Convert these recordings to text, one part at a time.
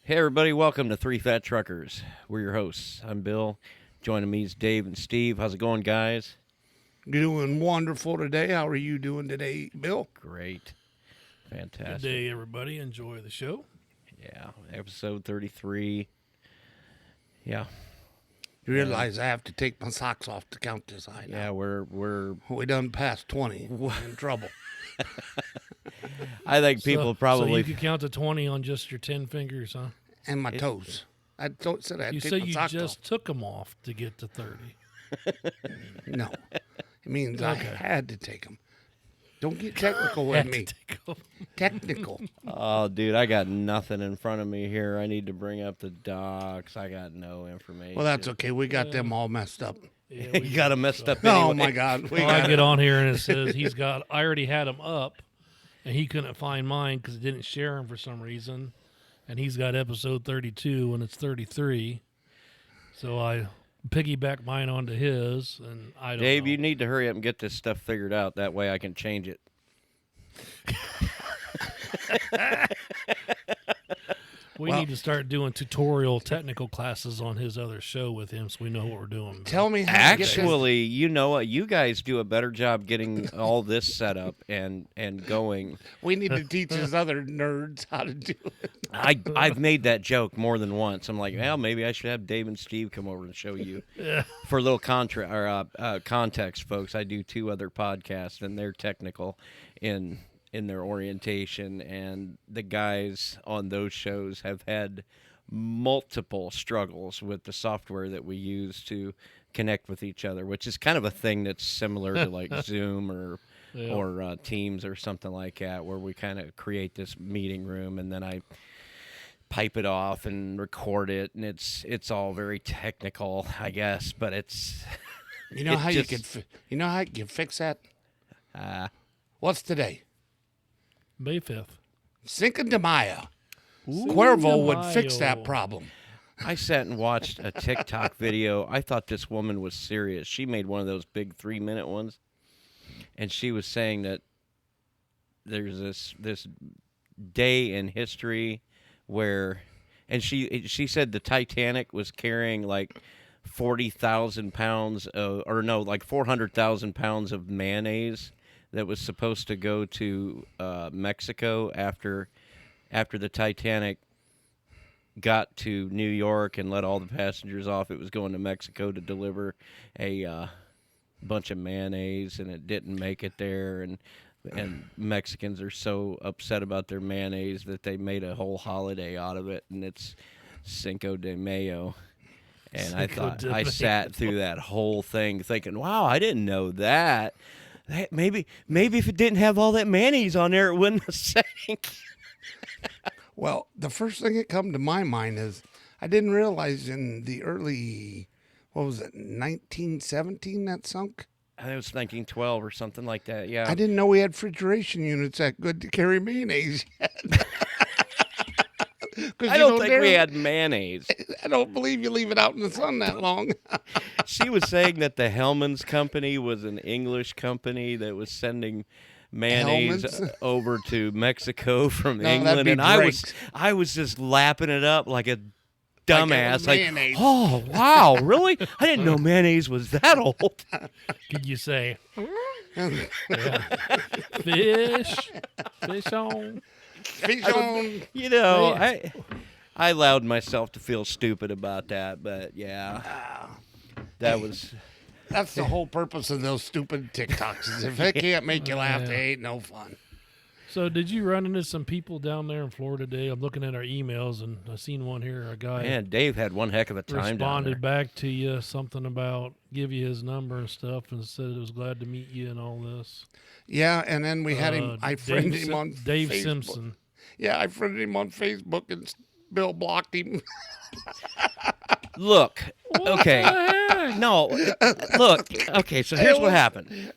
Hey, everybody, welcome to Three Fat Truckers. We're your hosts. I'm Bill. Joining me is Dave and Steve. How's it going, guys? Doing wonderful today. How are you doing today, Bill? Great. Good Fantastic. day, everybody. Enjoy the show. Yeah, episode 33. Yeah, You realize I have to take my socks off to count this high yeah, now. we're We done past 20. We're in trouble. I think people so probably you could count to 20 on just your 10 fingers, huh? And my toes. Said I had You to say take my you socks just took them off to get to 30. off. No. It means I Okay. had to take them. Don't get technical with Had to me. take 'em. Technical. Oh, dude, I got nothing in front of me here. I need to bring up the docs. I got no information. Well, that's okay. We got them all messed up. Yeah, You got them messed up Oh, anyway. my God. We Well, I got get on here and it says I already had them up, and he couldn't find mine because it didn't share them for some reason. And he's got episode 32 and it's 33. So I piggyback mine onto his, and I don't Dave, know. you need to hurry up and get this stuff figured out. That way I can change it. We Well- need to start doing tutorial technical classes on his other show with him so we know what we're doing. Tell me how to get this. Actually, you know what? You guys do a better job getting all this set up and going. We need to teach these other nerds how to do it. I've made that joke more than once. I'm like, well, maybe I should have Dave and Steve come over and show you. For a little context, folks, I do two other podcasts, and they're technical in their orientation, and the guys on those shows have had multiple struggles with the software that we use to connect with each other, which is kind of a thing that's similar to like Zoom or Teams or something like that, where we kind of create this meeting room and then I pipe it off and record it, and it's all very technical, I guess, but it's You know It how just- you know how you can fix that? uh, What's today? May 5th. Cinco de Mayo. Cuervo would fix Mayo. that problem. I sat and watched a TikTok video. I thought this woman was serious. She made one of those big 3-minute ones, and she was saying that there's this day in history where, and she said the Titanic was carrying like 40,000 pounds or no, like 400,000 pounds of mayonnaise that was supposed to go to Mexico after the Titanic got to New York and let all the passengers off. It was going to Mexico to deliver a bunch of mayonnaise, and it didn't make it there. And Mexicans are so upset about their mayonnaise that they made a whole holiday out of it, and it's Cinco de Mayo. And I Cinco thought de I Mayo. sat through that whole thing thinking, "Wow, I didn't know that. Maybe if it didn't have all that mayonnaise on there, it wouldn't have sank." Well, the first thing that come to my mind is I didn't realize in the early, what was it, 1917 that sunk? I think it was 1912 or something like that. Yeah. I didn't know we had refrigeration units that good to carry mayonnaise yet. 'Cause I you don't think we dare- had mayonnaise. I don't believe you leave it out in the sun that long. She was saying that the Hellman's company was an English company that was sending mayonnaise Hellmann's? over to Mexico from No, that'd England, be and Drake's. I was just lapping it up like a dumbass. Like, mayonnaise. oh wow, really? I didn't know mayonnaise was that old. Could you say, fish on? Fish on. You know, Yeah. I allowed myself to feel stupid about that, but yeah, that was. That's the whole purpose of those stupid TikToks. Is if they can't make you laugh, they ain't no fun. So did you run into some people down there in Florida today? I'm looking at our emails, and I seen one here. A guy Man, Dave had one heck of a time down there. responded back to you something about give you his number and stuff, and said it was glad to meet you and all this. Yeah, and then we had him. I friended Dave him on Dave Facebook. Simpson. Yeah, I friended him on Facebook, and Bill blocked him. Look, okay, no, look, okay. So here's what happened.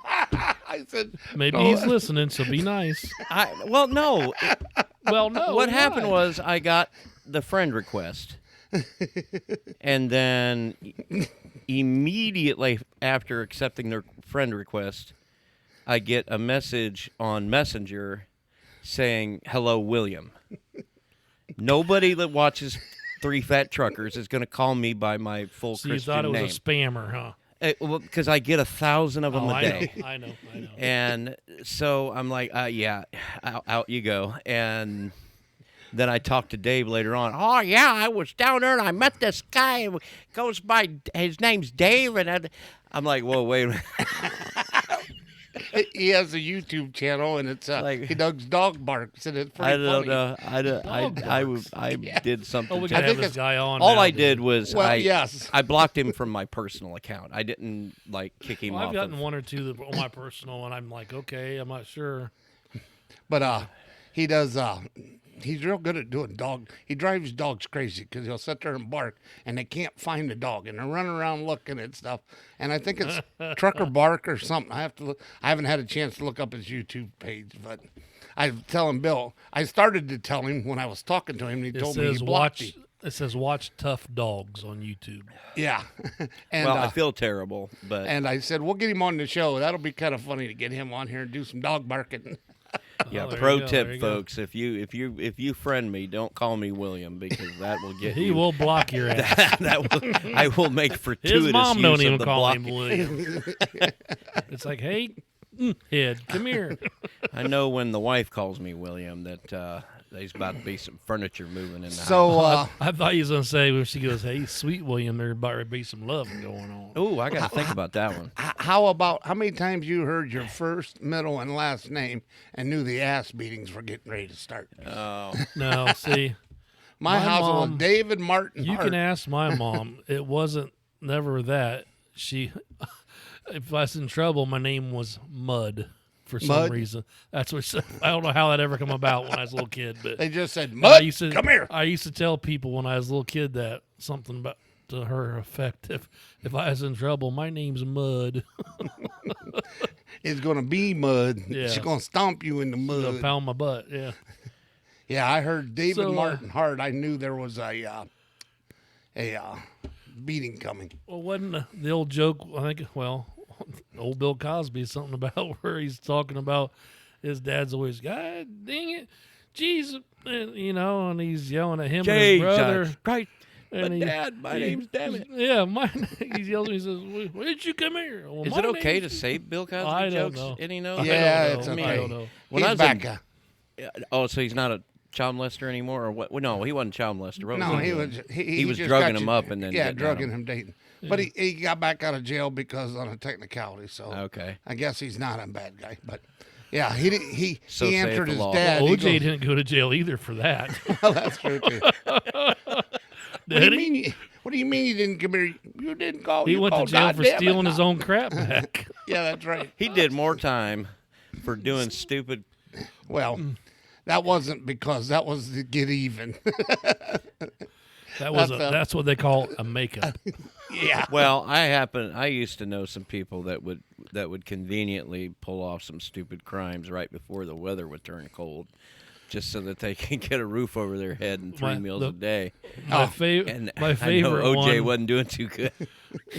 I said, Maybe No. he's listening, so be nice. Well, no. Well, no. What happened why? was I got the friend request, and then immediately after accepting the friend request, I get a message on Messenger saying, "Hello, William." Nobody that watches Three Fat Truckers is going to call me by my full So you Christian thought it was name. a spammer, huh? Because I get 1,000 of them Oh, a I day. know, I know. And so I'm like, yeah, out you go. And then I talked to Dave later on. Oh, yeah, I was down there and I met this guy. Goes by, his name's Dave. And I'm like, whoa, wait a minute. He has a YouTube channel, and it's Like- he does dog barks, and it's pretty I don't funny. know. I did Oh, something. we to- gotta I have think this it's- guy on. all now, I dude. did was Well, yes. I blocked him from my personal account. I didn't like kick him Well, off. I've gotten of- one or two that on my personal, and I'm like, okay, I'm not sure. But he does. He's real good at doing dog. He drives dogs crazy because he'll sit there and bark, and they can't find the dog, and they're running around looking at stuff. And I think it's Trucker Bark or something. I have to look. I haven't had a chance to look up his YouTube page, but I tell him, Bill. I started to tell him when I was talking to him. And he It told me says he blocked watch. him. It says watch Tough Dogs on YouTube. Yeah, and well, I feel terrible, but and I said we'll get him on the show. That'll be kind of funny to get him on here and do some dog barking. yeah. Oh, there Pro you go, tip, there you go. folks: if you friend me, don't call me William because that will get He you. will block your ass. I will make fortuitous His mom use don't of even the call block. him William. It's like, hey, head, come here. I know when the wife calls me William that there's about to be some furniture moving in the house. So I thought you was gonna say when she goes, "Hey, sweet William," there about to be some loving going on. Oh, I got to think about that one. how about how many times you heard your first, middle, and last name and knew the ass beatings were getting ready to start? Oh, No, see, My house was mom- David Martin you Hart. can ask my mom. It wasn't never that. She, if I was in trouble, my name was Mud for some Mud? reason. That's what I don't know how that ever come about when I was a little kid, but They just said, I Mud, used to come here. I used to tell people when I was a little kid that something about to her effect. If I was in trouble, my name's Mud. It's going to be Mud. Yeah. She's going to stomp you in the She'll mud. pound my butt. Yeah. Yeah, I heard David So, Martin Hart. I knew there was a beating coming. Well, wasn't the old joke? I think. Well, old Bill Cosby, something about where he's talking about his dad's always, God dang it, Jesus, and, and he's yelling at him and his brother. Christ, And but Dad, my name's damn it. Yeah, he yells at me. He says, "Why did you come here?" Well, Is my it okay to name's- say Bill Cosby I don't jokes? know. Any know? Yeah, I it's don't know. okay. I don't know. When He's I was back. Oh, so he's not a child molester anymore, or what? Well, no, he wasn't child molester. What No, was he doing? was. He was just drugging got him you- up and then yeah, got drugging him. him, dating. But he got back out of jail because on a technicality. So Okay. I guess he's not a bad guy. But yeah, he did- he So he saith answered the his law. dad. Well, He OJ goes, didn't go to jail either for that. well, that's true too. What do Did you he? mean? What do you mean you didn't come here? You didn't call. He you went to called, jail for "God damn it, stealing his no." own crap back. Yeah, that's right. He did more time for doing stupid. Well, that wasn't because that was to get even. That's what they call a makeup. Yeah. Well, I used to know some people that would conveniently pull off some stupid crimes right before the weather would turn cold, just so that they can get a roof over their head and three meals a day. My favorite And my I favorite know OJ one. wasn't doing too good.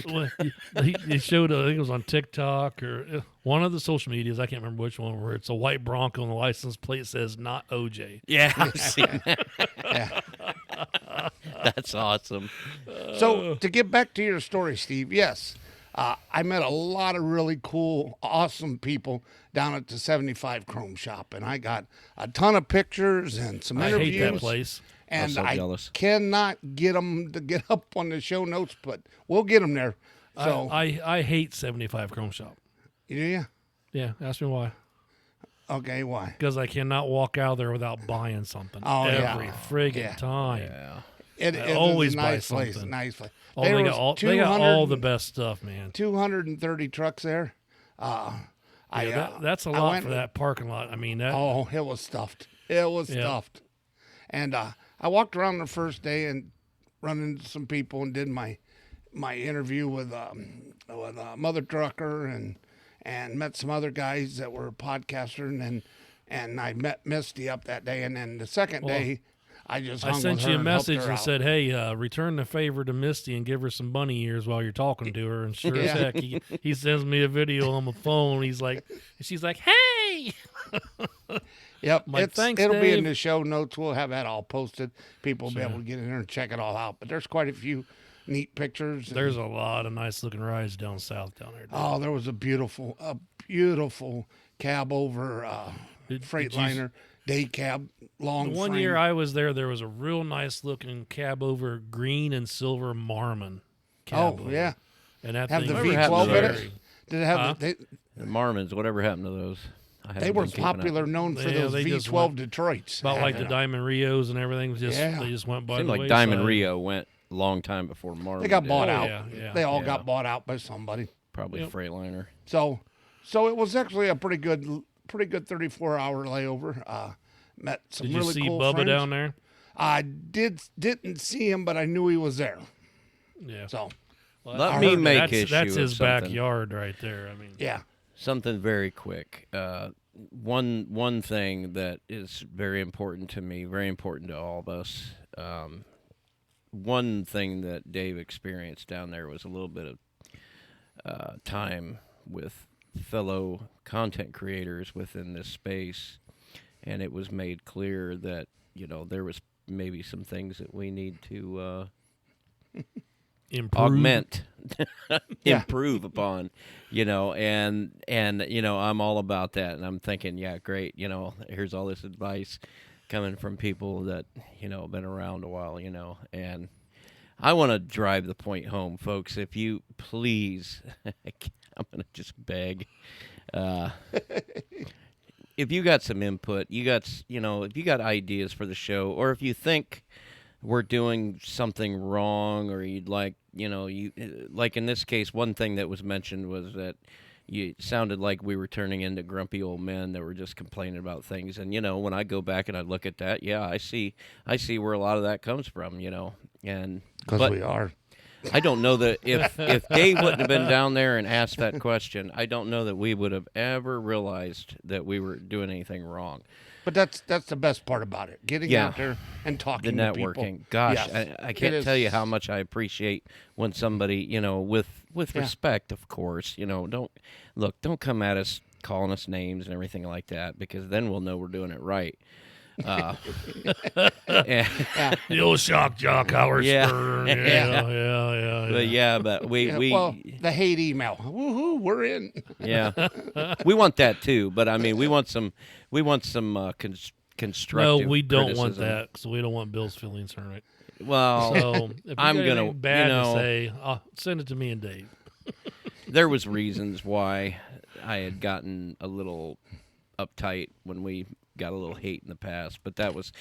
Well, he showed, I think it was on TikTok or one of the social medias, I can't remember which one, where it's a white Bronco and the license plate says not OJ. Yeah, I've seen that. Yeah. That's awesome. So to get back to your story, Steve, yes, I met a lot of really cool, awesome people down at the 75 Chrome Shop, and I got a ton of pictures and some I interviews. hate that place. And so I jealous. cannot get them to get up on the show notes, but we'll get them there. So, I hate 75 Chrome Shop. yeah, Yeah, ask me why. okay, why? Because I cannot walk out there without buying something Oh, yeah. every friggin' Yeah. time. Yeah. It I is always a buy nice place, something. nice place. Oh, There they was got all the 200 best stuff, man. 230 trucks there. That's a I lot went- for that parking lot. I mean, that Oh, it was stuffed. It was Yeah. stuffed. And I walked around the first day and run into some people and did my interview with Mother Trucker and met some other guys that were podcasters and I met Misty up that day, and then the second day I just hung I sent with her you a and helped message her and out. said, "Hey, return the favor to Misty and give her some bunny ears while you're talking to her." And sure as Yeah. heck, he sends me a video on the phone. She's like, "Hey." Yep. Thanks, it'll be in Dave. the show notes. We'll have that all posted. People will be Sure. able to get in there and check it all out. But there's quite a few neat pictures. There's a lot of nice looking rides down south down there. Oh, there was a beautiful cab over Did you Freightliner day cab, long The one frame. year I was there was a real nice looking cab over green and silver Marmon. Cab Oh over. yeah, And that have thing the was Whatever happened V12 to in those? it. Did it have? Huh? The Marmons, whatever happened to those? I They haven't were been keeping up. popular, known for Yeah, those they just V12 went- Detroits. about like the Having- Diamond Rios and everything. Yeah. They just went by Seemed the like wayside. Diamond Rio went a long time before Marmon. They got did. bought Oh, out. yeah. They all Yeah. got bought out by somebody. Probably Yep. Freightliner. So it was actually a pretty good 34-hour layover. Met some Did you really see cool Bubba friends. down there? I didn't see him, but I knew he was there. Yeah. So Well, Let I me heard make that's, issue That's with his something. backyard right there. I mean, yeah, Something very quick. One thing that is very important to me, very important to all of us. One thing that Dave experienced down there was a little bit of time with fellow content creators within this space, and it was made clear that there was maybe some things that we need to improve. augment, Yeah. improve upon, and I'm all about that, and I'm thinking, yeah, great, here's all this advice coming from people that have been around a while, and I want to drive the point home, folks. If you please, I'm gonna just beg. If you got some input, if you got ideas for the show, or if you think we're doing something wrong, or you'd like, like in this case, one thing that was mentioned was that you sounded like we were turning into grumpy old men that were just complaining about things. And when I go back and I look at that, yeah, I see where a lot of that comes from. And because but we are. I don't know that if Dave wouldn't have been down there and asked that question, I don't know that we would have ever realized that we were doing anything wrong. But that's the best part about it. Getting Yeah. out there and The talking to people. networking, gosh, Yes, I it can't is. tell you how much I appreciate when somebody, with Yeah. respect, of course, don't come at us calling us names and everything like that, because then we'll know we're doing it right. And- The old shock jock, Howard Yeah. Stern. Yeah. Yeah. but yeah, but we the hate email. Woohoo, we're in. yeah, we want that too. But I mean, we want some No, constructive. we don't want criticism. that because we don't want Bill's feelings hurt. Well, So if you I'm got gonna- anything bad you know- to say, send it to me and Dave. there was reasons why I had gotten a little uptight when we got a little hate in the past, but that was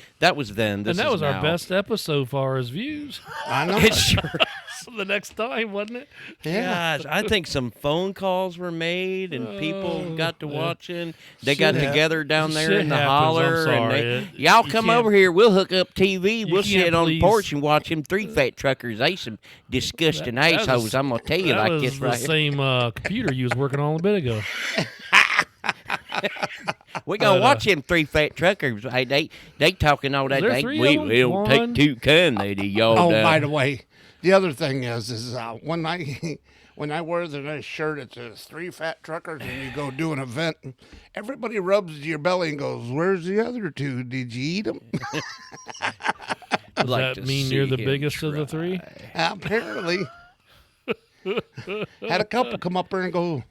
then. This And that is was our now. best episode far as views. I know. It sure. So the next time, wasn't it? Yeah. Gosh, I think some phone calls were made and people got to yeah. watching. They got Shit together down there Shit in the happens, holler, I'm and sorry. they, It- y'all you come can't- over here. We'll hook up TV. We'll can't sit on the please- porch and watch them three fat truckers. They some disgusting That assholes. was- I'm gonna tell you that like was this the right here. same computer you was working on a bit ago. We gonna watch them three fat truckers. Hey, they talking all that. there They, three we of 'em? don't One? take two, can they? To y'all Oh, down. by the way, the other thing is when I when I wear the nice shirt, it says 3 fat truckers, and you go do an event, everybody rubs your belly and goes, "Where's the other 2? Did you eat them?" I'd Does like that to mean you're see the him biggest of the three? try. Apparently, had a couple come up there and go,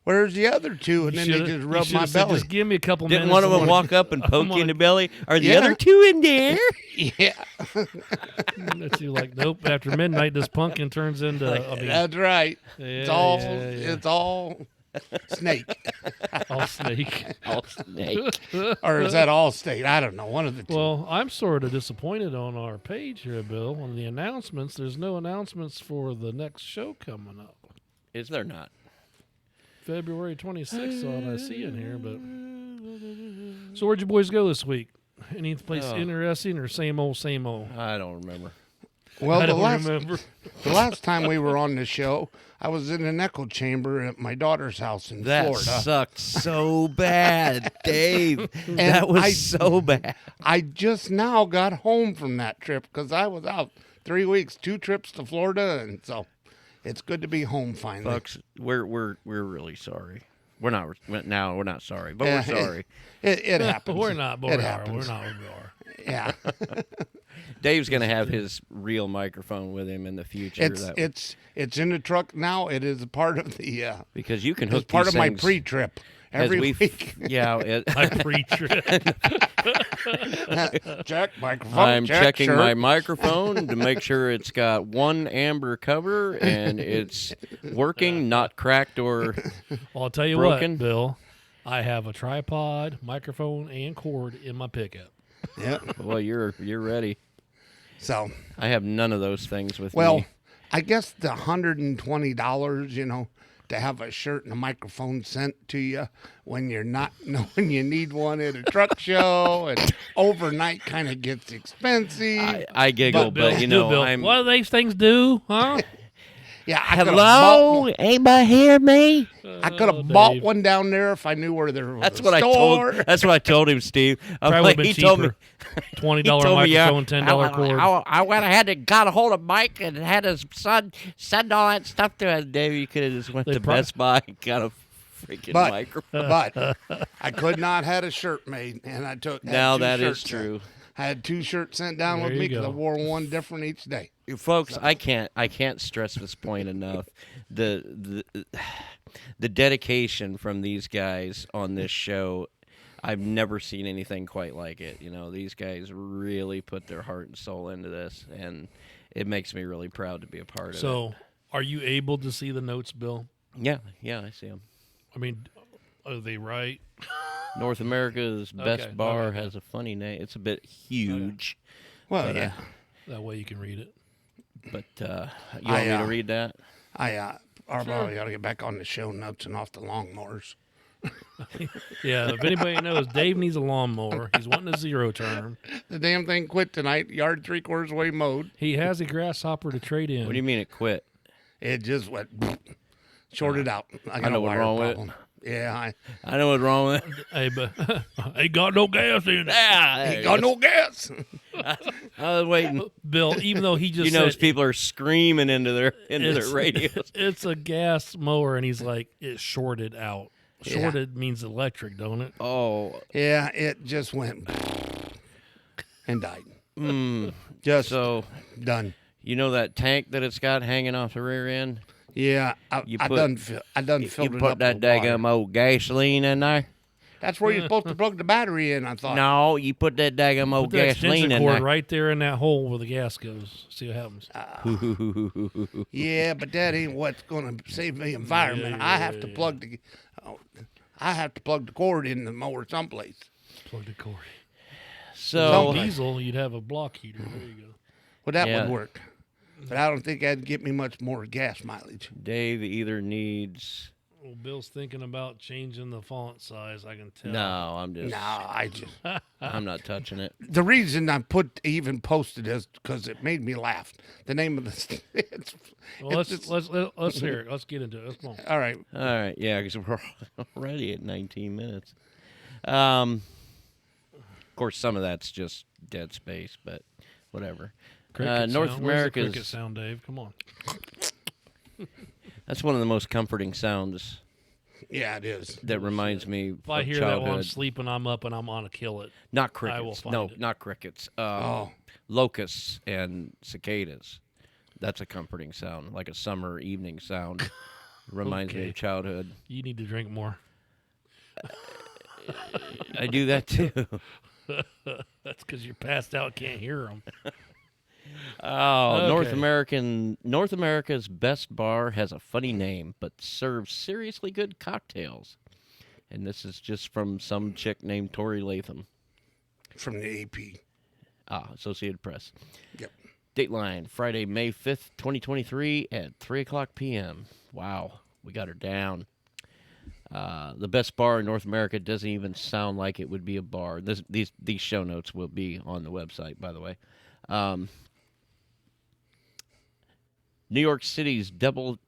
"Where's the other 2?" And then they just rub my belly. Just give me a couple Didn't minutes. one of I them wanna- walk up and poke you in the belly? Are the Yeah. other 2 in there? Yeah, That's you like, nope. After midnight, this pumpkin turns into. I mean, that's right. It's yeah, all yeah. it's all snake, all snake. Oh, snake. or is that all state? I don't know. One of the 2. Well, I'm sort of disappointed on our page here, Bill. On the announcements, there's no announcements for the next show coming up. Is there not? February 26th, all I see in here. But so where'd you boys go this week? Any place Oh. interesting or same old, same old? I don't remember. Well, I the don't last remember. the last time we were on the show, I was in an echo chamber at my daughter's house in That Florida. sucked so bad, Dave. That was I- so bad. I just now got home from that trip because I was out 3 weeks, 2 trips to Florida, and so it's good to be home finally. Folks, we're really sorry. We're not now. We're not sorry, but Yeah, we're sorry. It happens. We're not, but It we are. happens. We're not, we are. Yeah, Dave's gonna have his real microphone with him in the future. it's in the truck now. It is a part of the. Because you can It's hook part these of my things pre-trip as every we week. Yeah, I pre-trip. Check microphone. I'm check, checking shirt. my microphone to make sure it's got one amber cover and it's working, not cracked or. Well, I'll tell you Broken. what, Bill. I have a tripod, microphone, and cord in my pickup. Yeah. Well, you're ready. So, I have none of those things with well, me. I guess the $120, to have a shirt and a microphone sent to you when you're not knowing you need one at a truck show and overnight kind of gets expensive. I giggle, Bill, but Bill, I'm. what do these things do, huh? Yeah, I could've Hello, bought anybody hear me? one- I could have bought Dave. one down there if I knew where there was That's a what I store. told. That's what I told him, Steve. I'm Probably like, would have he been told me. cheaper. $20 He told me, microphone, $10 cord. I went ahead and got a hold of Mike and had his son send all that stuff to us. Dave, you could have just went They to prob- Best Buy and got a freaking But- microphone. But I could not had a shirt made, and I took. had Now two that is shirts sent. true. I had 2 shirts sent down There with me you because I go. wore one different each day. Folks, I can't stress this point enough. The dedication from these guys on this show, I've never seen anything quite like it. These guys really put their heart and soul into this, and it makes me really proud to be a part of it. So, are you able to see the notes, Bill? Yeah, I see them. I mean, are they right? North America's Best Okay, Bar okay. has a funny name. It's a bit huge, Well, But, yeah. That way you can read it. but you want me to read that? I probably got to get back on the show notes and off the lawnmowers. Yeah, if anybody knows, Dave needs a lawnmower. He's wanting a zero turn. The damn thing quit tonight. Yard 3/4 way mowed. He has a grasshopper to trade in. What do you mean it quit? It just went shorted out. I got know a what's wire wrong with it. problem. Yeah, I know what's wrong with it. Hey, but ain't got no gas in it. Ah, there I it got is. no gas. I was waiting. Bill, even though he just You know, said people are screaming into their radios. it's a gas mower, and he's like, it's shorted out. Yeah. Shorted means electric, don't it? Oh, Yeah, it just went and died. mm. Just So done. you know that tank that it's got hanging off the rear end? Yeah, I You done put- filled You it put up that with water. daggum old gasoline in there? That's where you're supposed to plug the battery in. I thought. No, you put that daggum old Put that gasoline extension in cord there. right there in that hole where the gas goes. See what happens. Yeah, but that ain't what's going to save the environment. I have to plug the. I have to plug the cord in the mower someplace. Plug the cord. So Some Diesel, you'd have a block heater. There you go. Well, that Yeah. would work. But I don't think that'd get me much more gas mileage. Dave either needs. Well, Bill's thinking about changing the font size. I can tell. No, I'm just. No, I just. I'm not touching it. The reason I even posted is because it made me laugh. The name of the. It's, Well, it's- let's hear it. Let's get into it. Let's go. all right. All right, yeah, because we're already at 19 minutes. Of course, some of that's just dead space, but whatever. Cricket North sound. Where's the cricket America's. sound, Dave. Come on. That's one of the most comforting sounds Yeah, it is. that reminds me If I of hear that while I'm childhood. sleeping, I'm up and I'm on to kill it. Not I will crickets. find No, it. not crickets. Oh. Locusts and cicadas. That's a comforting sound, like a summer evening sound. Reminds me Okay. of childhood. You need to drink more. I do that too. That's because you're passed out, can't hear them. Oh, Okay. North America's Best Bar has a funny name, but serves seriously good cocktails. And this is just from some chick named Tori Latham. From the AP. Associated Press. Yep. Dateline, Friday, May 5th, 2023 at 3 o'clock p.m. Wow, we got her down. The best bar in North America doesn't even sound like it would be a bar. These show notes will be on the website, by the way. New York City's Double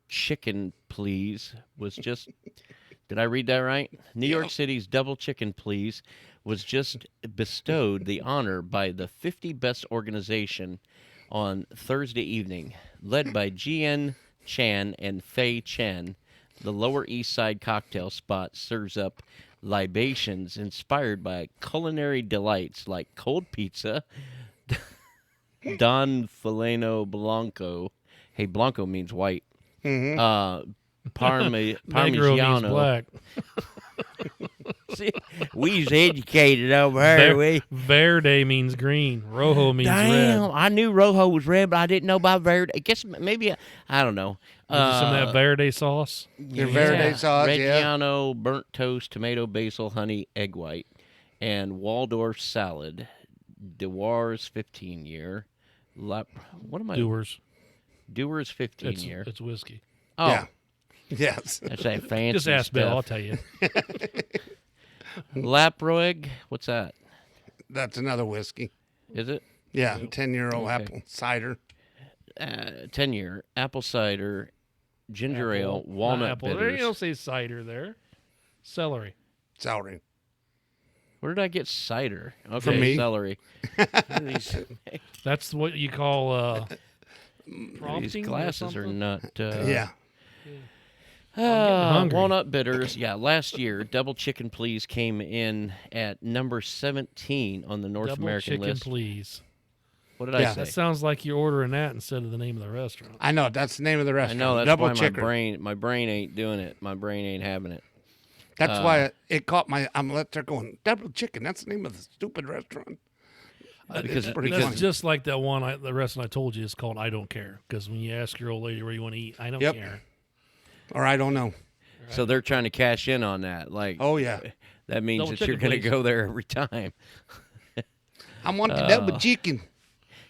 Chicken Please was just... Did I read that right? New York City's Double Chicken Please was just bestowed the honor by the 50 Best Organization on Thursday evening. Led by Jian Chan and Fei Chen, The Lower East Side cocktail spot serves up libations inspired by culinary delights like cold pizza, Don Fileno Blanco. Hey, Blanco means white. Negro means Parmigiano. black. See, we's educated over here. We. Verde means green. Rojo means Damn, red. I knew Rojo was red, but I didn't know about Verde. I guess maybe I don't know. Some of that Verde sauce. Your Verde sauce, yeah. Reggiano, burnt toast, tomato, basil, honey, egg white, and Waldorf salad. Dewar's 15-year. What am I? Dewar's 15-year. It's whiskey. Oh, Yeah. Yes. that's that fancy Just ask Bill. I'll stuff. tell you. Laproig, what's that? That's another whiskey. Is it? Yeah, 10-year-old Okay. apple cider. 10-year apple cider, ginger ale, Apple, not walnut apple. bitters. You don't say cider there. Celery. Celery. Where did I get cider? Okay, From me. celery. these, That's what you call these prompting or glasses are something? not. Yeah. hungry. Walnut bitters. Yeah, last year, Double Chicken Please came in at number 17 on the North Double American chicken, list. please. What did I Yeah. say? That sounds like you're ordering that instead of the name of the restaurant. I know. That's the name of the I restaurant. know that's Double why chicken. my brain ain't doing it. My brain ain't having it. That's why it caught my. I'm let there going. Double chicken. That's the name of the stupid restaurant. Because- pretty That's funny. just like that one. The restaurant I told you is called I Don't Care. Because when you ask your old lady where you want to eat, I don't Yep. care. Or I don't know. So they're trying to cash in on that. Like, Oh yeah. that means Double that you're chicken, going to please. go there every time. I want the double chicken.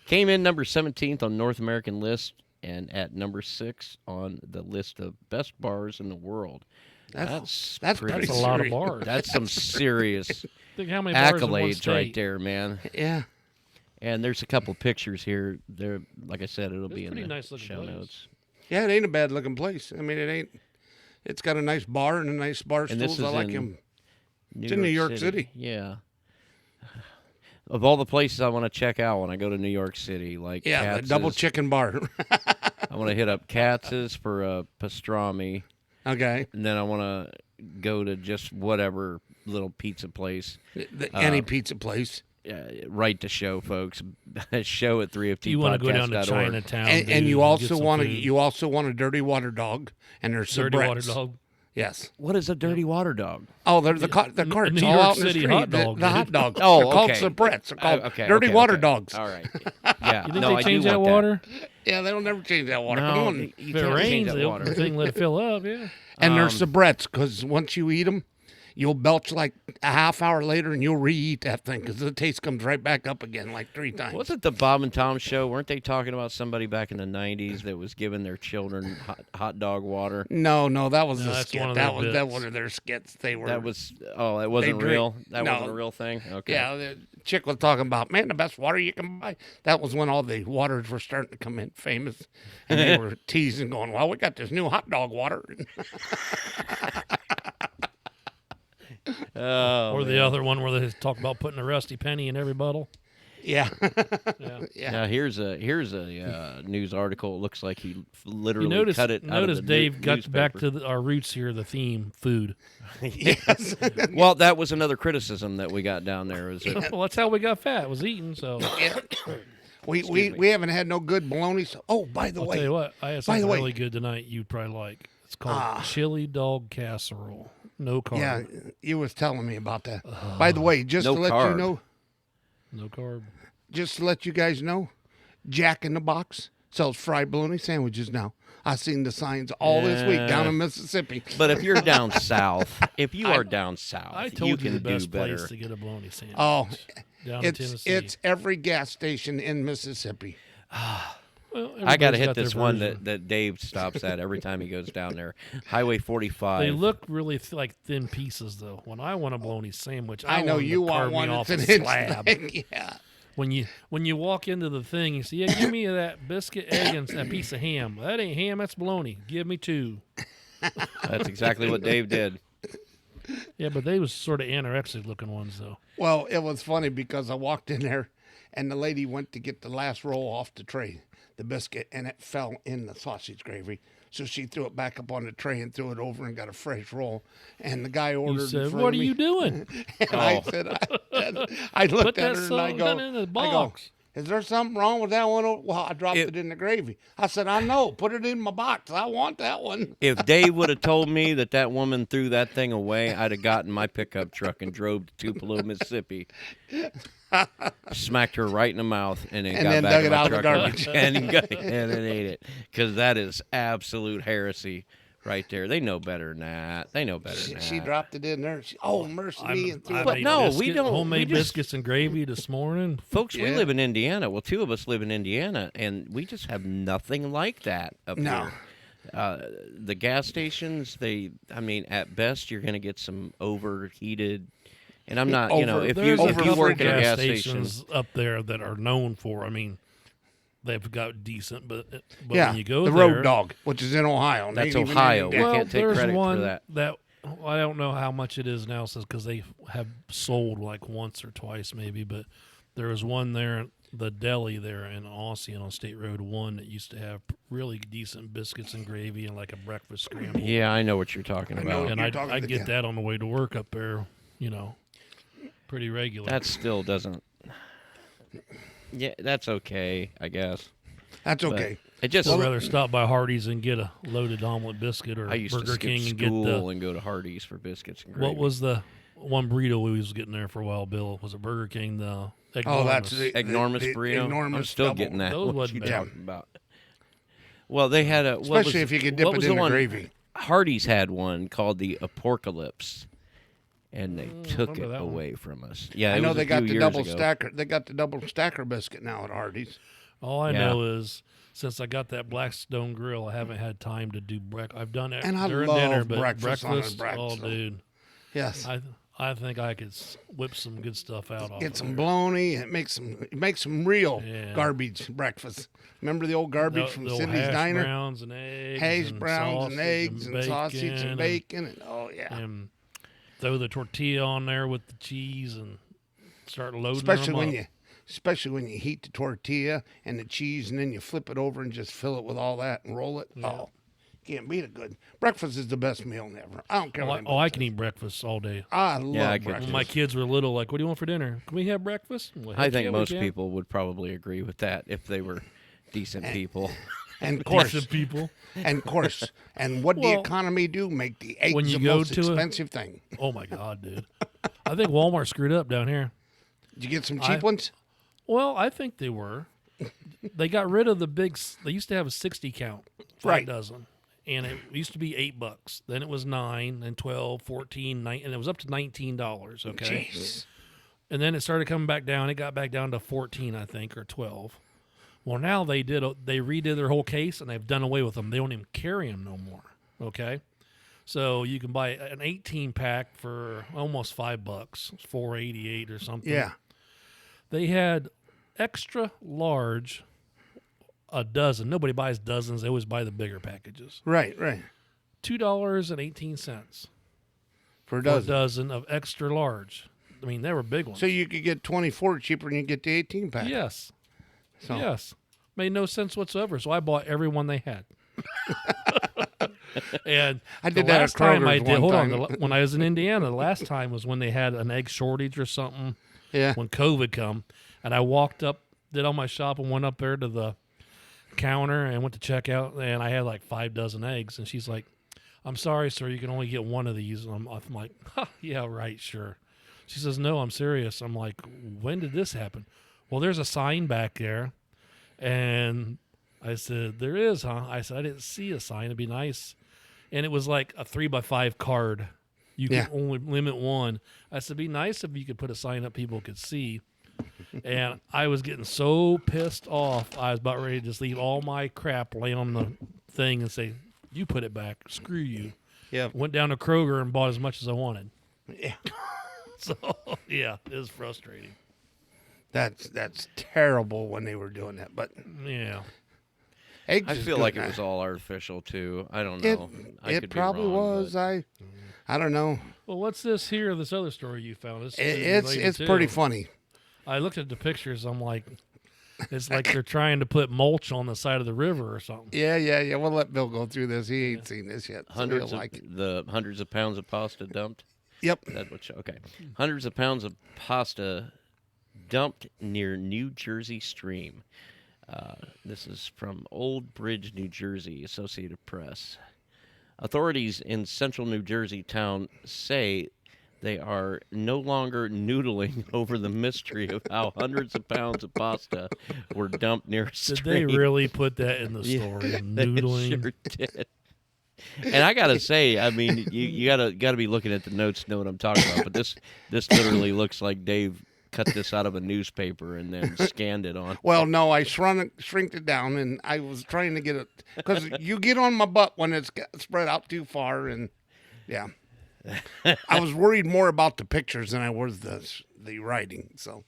Came in number 17th on North American list and at number 6 on the list of best bars in the world. That's That's pretty That's a pretty lot of serious. bars. That's some serious Think how many bars in one accolades right state. there, man. Yeah. And there's a couple pictures here. There, like I said, it'll It's be in pretty the nice looking show place. notes. Yeah, it ain't a bad looking place. I mean, it ain't. It's got a nice bar and a nice bar And this stools. I is like in him. It's in New York City. Yeah. Of all the places I want to check out when I go to New York City, like Yeah, the Katz's, double chicken bar. I want to hit up Katz's for pastrami, Okay. and then I want to go to just whatever little pizza place. Any pizza place. Right to show, folks. Show at 3FT You want to go down to podcast.org. Chinatown, And dude, you get also some want to food. you also want a dirty water dog and there's dirty water soubrettes. dog. Yes. What is a dirty water dog? Oh, they're the carts New all York out in the City street. hot dog, the hot dude. dogs. Oh, they're called okay. soubrettes. They're called Okay, dirty okay, water okay. dogs. All right. Yeah. You think no, they I change do that want water? Yeah, they don't never change that water. No, Come on. you If it can't change rains, that the water. thing let it fill up. Yeah. And they're soubrettes because once you eat them, you'll belch like a half hour later and you'll re-eat that thing because the taste comes right back up again like 3 times. Wasn't the Bob and Tom show? Weren't they talking about somebody back in the 90s that was giving their children hot dog water? No, that was No, a that's skit. one of That their was that bits. one of their skits. They were. That wasn't drink- real. That no. wasn't a real thing. Okay. Yeah, the chick was talking about, man, the best water you can buy. That was when all the waters were starting to come in famous. And they were teasing, going, well, we got this new hot dog water. Oh, Or the other one where they talk about putting a rusty penny in every bottle. Yeah. Yeah. Yeah. Now here's a news article. It looks like he literally You notice, cut it out of the Dave got newspaper. back to our roots here, the theme, food. Yes. Well, that was another criticism that we got down there. Was that Well, that's how we got fat, was eating. So we haven't had no good bologna. So, oh, by the I'll way, tell you what, I had by something the way- really good tonight you'd probably like. It's called chili dog casserole. No carb. yeah, you was telling me about that. By the way, just No to let you carb. know, No carb. just to let you guys know, Jack in the Box sells fried bologna sandwiches now. I've seen the signs all this week down in Mississippi. But if you're down south, if you are down south, I you told you can the best do better. place to get a bologna sandwich. Oh, down in Tennessee. it's every gas station in Mississippi. Well, I got to everybody's hit got their this one version. that Dave stops at every time he goes down there. Highway 45. They look really like thin pieces, though. When I want a bologna sandwich, I know want 'em you to want carve one me off that's a an inch slab. thick. Yeah. When you walk into the thing, you say, "Yeah, give me that biscuit, egg, and that piece of ham." That ain't ham, that's bologna. Give me 2. That's exactly what Dave did. Yeah, but they was sort of anorexic looking ones, though. Well, it was funny because I walked in there and the lady went to get the last roll off the tray, the biscuit, and it fell in the sausage gravy. So she threw it back up on the tray and threw it over and got a fresh roll. And the guy ordered. You in said, front "What of are me. you doing? And I said, I looked Put at that her and I son go, in the I go, box." is there something wrong with that one? Well, I dropped It- it in the gravy. I said, I know. Put it in my box. I want that one. If Dave would have told me that woman threw that thing away, I'd have gotten my pickup truck and drove to Tupelo, Mississippi, smacked her right in the mouth, and then And got then back dug in it my out of the truck garbage. and ate it, because that is absolute heresy right there. They know better than that. They know better than She that. dropped it in there. She, mercy me. And threw I it But made no, we biscuit- don't- we homemade just- biscuits and gravy this morning. Folks, we Yeah. live in Indiana. Well, two of us live in Indiana, and we just have nothing like that up No. here. The gas stations, at best, you're going to get some overheated. And I'm not, if There's you a couple work at a gas stations station, up there that are known for. I mean, they've got decent, but yeah, when you go the there, Road Dog, which is in Ohio. That's Ain't even in Ohio. Indiana. We can't take there's credit for one that. I don't know how much it is now, because they have sold like once or twice maybe, but there was one there, the deli there in Ossian on State Road 1, that used to have really decent biscuits and gravy and like a breakfast scramble. yeah, I know what you're talking I know. about. And You're I talking to- get yeah. that on the way to work up there, pretty regular. That still doesn't. Yeah, that's okay, I guess. That's But okay. It just. I'd rather stop by Hardee's and get a loaded omelet biscuit, or I used to Burger skip King and get school the. and go to Hardee's for biscuits and gravy. What was the one burrito we was getting there for a while, Bill? Was it Burger King? The Oh, that's enormous? the Enormous burrito. I'm enormous still double. getting that. Those What wasn't you bad. talking about? Well, they had a. Especially if you could dip what it was in the the one? gravy. Hardee's had one called the Apocalypse, and they took it remember that one. away from us. Yeah, I it know was a they got few the years double ago. stacker. They got the double stacker biscuit now at Hardee's. All I Yeah. know is, since I got that Blackstone Grill, I haven't had time to do breakfast. I've done it And I during love dinner, but breakfast on a oh, breakfast. dude, Yes. I think I could whip some good stuff out. Off Get of some there. bologna. It makes some real Yeah. garbage breakfast. Remember the old garbage from The old Cindy's hash Diner? browns and eggs, Hash and browns and sausage eggs and sausage bacon and bacon. And, oh yeah. and throw the tortilla on there with the cheese and start loading Especially them when up. especially when you heat the tortilla and the cheese and then you flip it over and just fill it with all that and roll it. Oh, can't beat it good. Breakfast is the best meal ever. I don't care what anybody I can eat breakfast all day. I love I could breakfast. When my kids were little, like, what do you want for dinner? Can we have breakfast? I'm like, I "Heck think yeah, we most can." people would probably agree with that if they were decent people. And of course, Decent people. and of course, and what the Well, economy do? Make the eggs when you the go most to a- expensive thing. Oh my God, dude! I think Walmart screwed up down here. Did you get some cheap ones? Well, I think they were. They got rid of the big. They used to have a 60 count, 5 Right. dozen, and it used to be $8. Then it was 9, then 12, 14, 9, and it was up to $19. Okay, Jeez. and then it started coming back down. It got back down to 14, I think, or 12. Well, now they redid their whole case, and they've done away with them. They don't even carry them no more. Okay, so you can buy an 18 pack for almost $5, $4.88 or something. Yeah. They had extra large, a dozen. Nobody buys dozens. They always buy the bigger packages. Right. Right. $2.18 For a for a dozen. dozen of extra large. I mean, they were big ones. So you could get 24 cheaper than you get the 18 pack. Yes. So, Yes. Made no sense whatsoever. So I bought every one they had. And I the did that at last time I Kroger's did, one hold on, time. when I was in Indiana, the last time was when they had an egg shortage or something. Yeah. When COVID come, and I walked up, did all my shopping, went up there to the counter and went to check out, and I had like 5 dozen eggs, and she's like, "I'm sorry, sir, you can only get one of these." And I'm like, "Ha, yeah, right, sure." She says, "No, I'm serious." I'm like, "When did this happen?" Well, there's a sign back there, and I said, "There is, huh?" I said, "I didn't see a sign. It'd be nice." And it was like a 3x5 card. You Yeah. could only limit one. I said, it'd be nice if you could put a sign up people could see. And I was getting so pissed off, I was about ready to just leave all my crap lay on the thing and say, "You put it back. Screw you." Yeah. Went down to Kroger and bought as much as I wanted. Yeah. So, yeah, it was frustrating. That's terrible when they were doing that. But Yeah. eggs I is feel good like it now. was all artificial too. I don't It, know. I it could be probably wrong, was. but- I don't know. Well, what's this here, this other story you found? This is It's related pretty too. funny. I looked at the pictures. I'm like, It's like they're trying to put mulch on the side of the river or something. Yeah. We'll let Bill go through this. He ain't seen this yet. So Hundreds he'll of like it. the hundreds of pounds of pasta dumped. Yep. That's what. Okay, hundreds of pounds of pasta dumped near New Jersey stream. This is from Old Bridge, New Jersey, Associated Press. Authorities in central New Jersey town say they are no longer noodling over the mystery of how hundreds of pounds of pasta were dumped near a Did stream. they really put that in the story? They Noodling. sure did. And I gotta say, I mean, you gotta be looking at the notes to know what I'm talking about. But this literally looks like Dave cut this out of a newspaper and then scanned it on. Well, no, I shrinked it down, and I was trying to get it because you get on my butt when it's spread out too far, and yeah, I was worried more about the pictures than I was the writing. So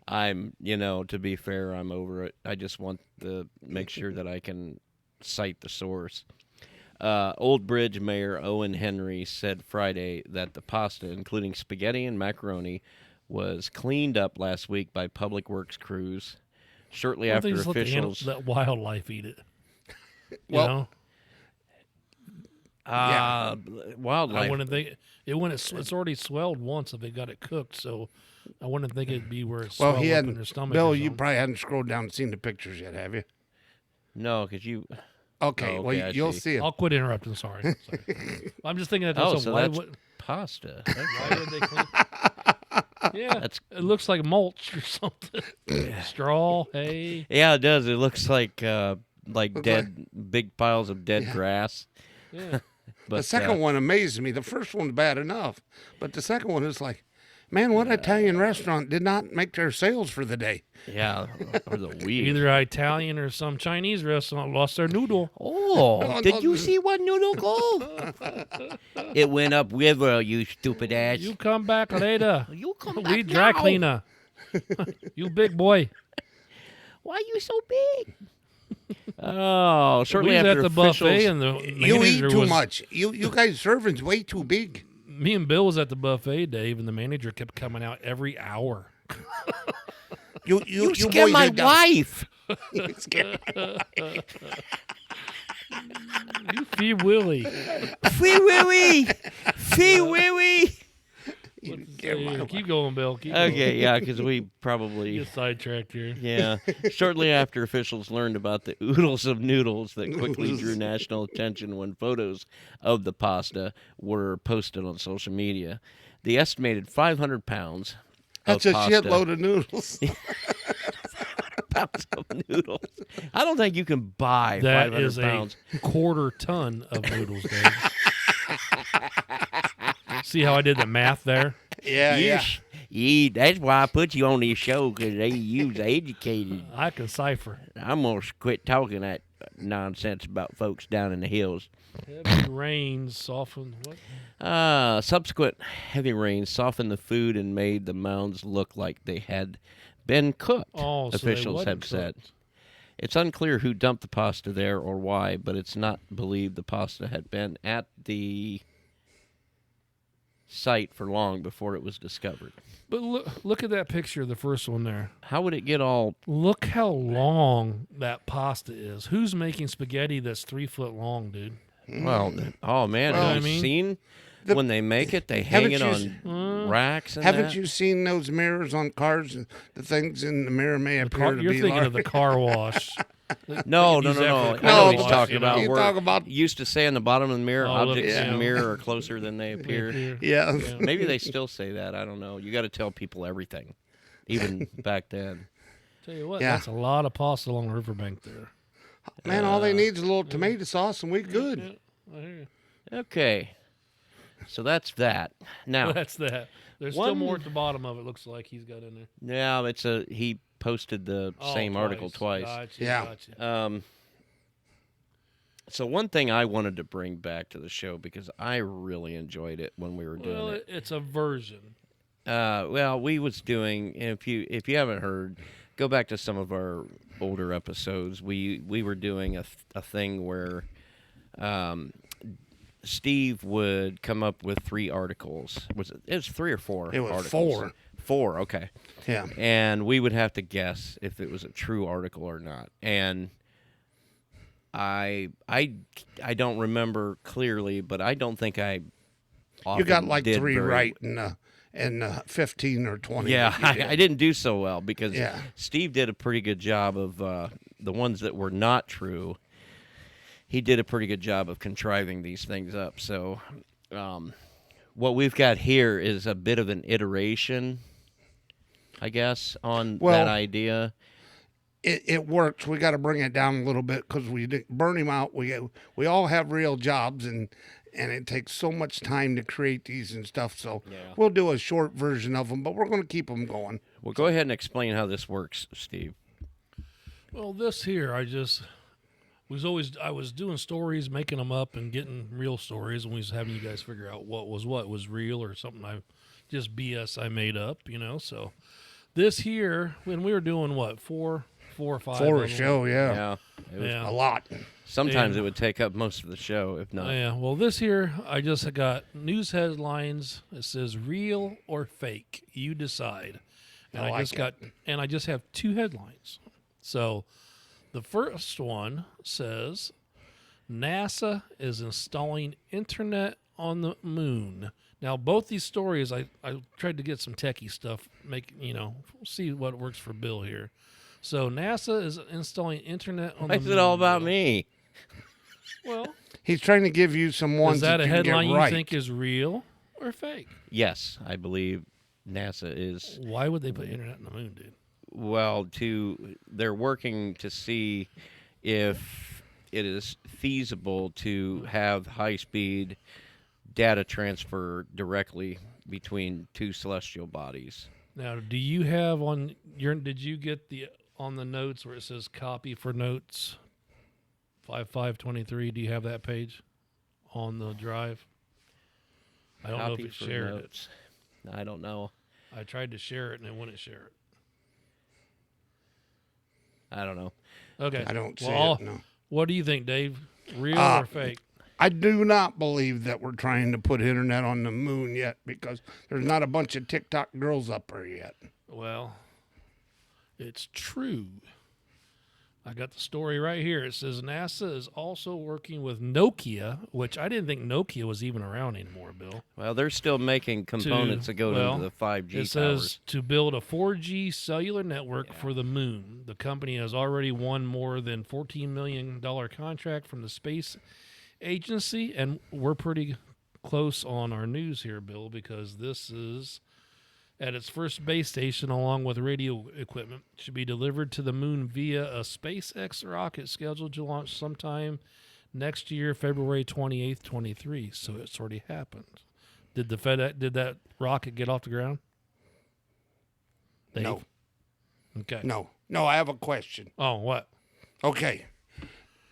I'm, to be fair, I'm over it. I just want to make sure that I can cite the source. Old Bridge Mayor Owen Henry said Friday that the pasta, including spaghetti and macaroni, was cleaned up last week by Public Works crews. Shortly Why don't after they just let the officials, let wildlife eat it. You Well, know? yeah. wildlife. I wouldn't think it when it's already swelled once if they got it cooked, so I wouldn't think it'd be where it's Well, swelled he up hadn't. in their stomach. Bill, or you something. probably hadn't scrolled down and seen the pictures yet, have you? No, because you. Okay, Oh, well, okay, I you'll see. see it. I'll quit interrupting. Sorry. I'm just thinking that. Oh, So so why that's would, pasta. why would they clean? Yeah, That's- it looks like mulch or something. Straw, hay. Yeah, it does. It looks like Looks dead, big piles of dead grass. Yeah. But The second one amazed me. The first one's bad enough, but the second one is like, man, what Italian restaurant did not make their sales for the day? yeah, or the weed. Either Italian or some Chinese restaurant lost their noodle. Oh, did you see one noodle go? It went up river, you stupid ass. You come back later. You come We back dry now. cleaner. You big boy. Why are you so big? Oh, shortly We was after at the officials. buffet and the You manager eat too was, much. You guys serving's way too big. Me and Bill was at the buffet, Dave, and the manager kept coming out every hour. You scare boys my ain't done- wife. You scare You fee Willie. Free Willy. Free Willy. you scare my wife. Keep going, Bill. Keep going. Okay, yeah, because we probably. Get sidetracked here. Yeah. Shortly after officials learned about the oodles of noodles that quickly drew national attention when photos of the pasta were posted on social media, the estimated 500 pounds That's of a pasta, shitload of noodles. pounds of noodles. I don't think you can buy That 500 is pounds. a quarter ton of noodles, Dave. See how I did the math there? Yeah, yeah. That's why I put you on this show, because you's educated. I can cipher. I'm going to quit talking that nonsense about folks down in the hills. Heavy rains soften. What? Subsequent heavy rains softened the food and made the mounds look like they had been cooked, Oh, so they officials have wasn't said. cooked. It's unclear who dumped the pasta there or why, but it's not believed the pasta had been at the site for long before it was discovered. But look at that picture, the first one there. How would it get all... Look how long that pasta is. Who's making spaghetti that's 3 foot long, dude? Well, oh, man, Well, have I you mean- seen The- when they make it? They hang Haven't it you on racks and Haven't that? you seen those mirrors on cars? The things in the mirror may appear to You're be thinking large. of the car wash. No. Use that for I the know car what he's wash, talking you know? about. You where talk about- it used to say on the bottom of the mirror, Oh, look, objects in yeah. the mirror are closer than they appear. Yeah. Maybe they still say that. I don't know. You got to tell people everything, even back then. Tell you what, Yeah. that's a lot of pasta along the riverbank there. Man, all they need is a little tomato sauce and we good. Yeah, I hear you. Okay. So that's that. Now, That's that. There's still One- more at the bottom of it. Looks like he's got in there. yeah, he posted the Oh, same article twice. Gotcha, Yeah. gotcha. So one thing I wanted to bring back to the show because I really enjoyed it when we were doing Well, it. it's a version. Well, we was doing. If you haven't heard, go back to some of our older episodes. We were doing a thing where Steve would come up with 3 articles. It was 3 or 4? It was articles. 4, okay. Yeah. And we would have to guess if it was a true article or not. And I don't remember clearly, but I don't think I You got often like did 3 very- right in 15 or 20. Yeah, that you I didn't do so well because Yeah. Steve did a pretty good job of the ones that were not true. He did a pretty good job of contriving these things up. So what we've got here is a bit of an iteration, I guess, on Well, that idea. It works. We got to bring it down a little bit because we didn't burn him out. We all have real jobs, and it takes so much time to create these and stuff. So Yeah. we'll do a short version of them, but we're going to keep them going. Well, go ahead and explain how this works, Steve. Well, this here, I was doing stories, making them up, and getting real stories, and we was having you guys figure out what was real or something just BS I made up, So this here, when we were doing what, four or five, For of a them? show, yeah. Yeah. It was, Yeah. A lot. Sometimes And- it would take up most of the show, if not. Yeah, well, this here, I just got news headlines. It says real or fake. You decide. And I I like just got, and I just have 2 headlines. So the first one says NASA is installing internet on the moon. Now, both these stories, I tried to get some techie stuff, see what works for Bill here. So NASA is installing internet on Why the is moon. it all about Bill. me? Well, He's trying to give you some ones is that a you can headline get you right. think is real or fake? Yes, I believe NASA is. Why would they put internet on the moon, dude? Well, they're working to see if it is feasible to have high-speed data transfer directly between 2 celestial bodies. Now, do you have on your? Did you get on the notes where it says copy for notes 5523? Do you have that page on the drive? I don't know Copy if it for shared notes. I don't know. it. I tried to share it and it wouldn't share it. I don't know. Okay. I don't see Well, it, no. What do you think, Dave? Real or fake? I do not believe that we're trying to put internet on the moon yet because there's not a bunch of TikTok girls up there yet. Well, it's true. I got the story right here. It says NASA is also working with Nokia, which I didn't think Nokia was even around anymore, Bill. Well, they're still making components that go well, into the 5G It says towers. to build a 4G cellular network for the moon. The company has already won more than $14 million contract from the space agency, and we're pretty close on our news here, Bill, because this is at its first base station along with radio equipment should be delivered to the moon via a SpaceX rocket scheduled to launch sometime next year, February 28th, 23. So it's already happened. Did that rocket get off the ground? Dave? No, Okay. no, I have a question. Oh, what? Okay.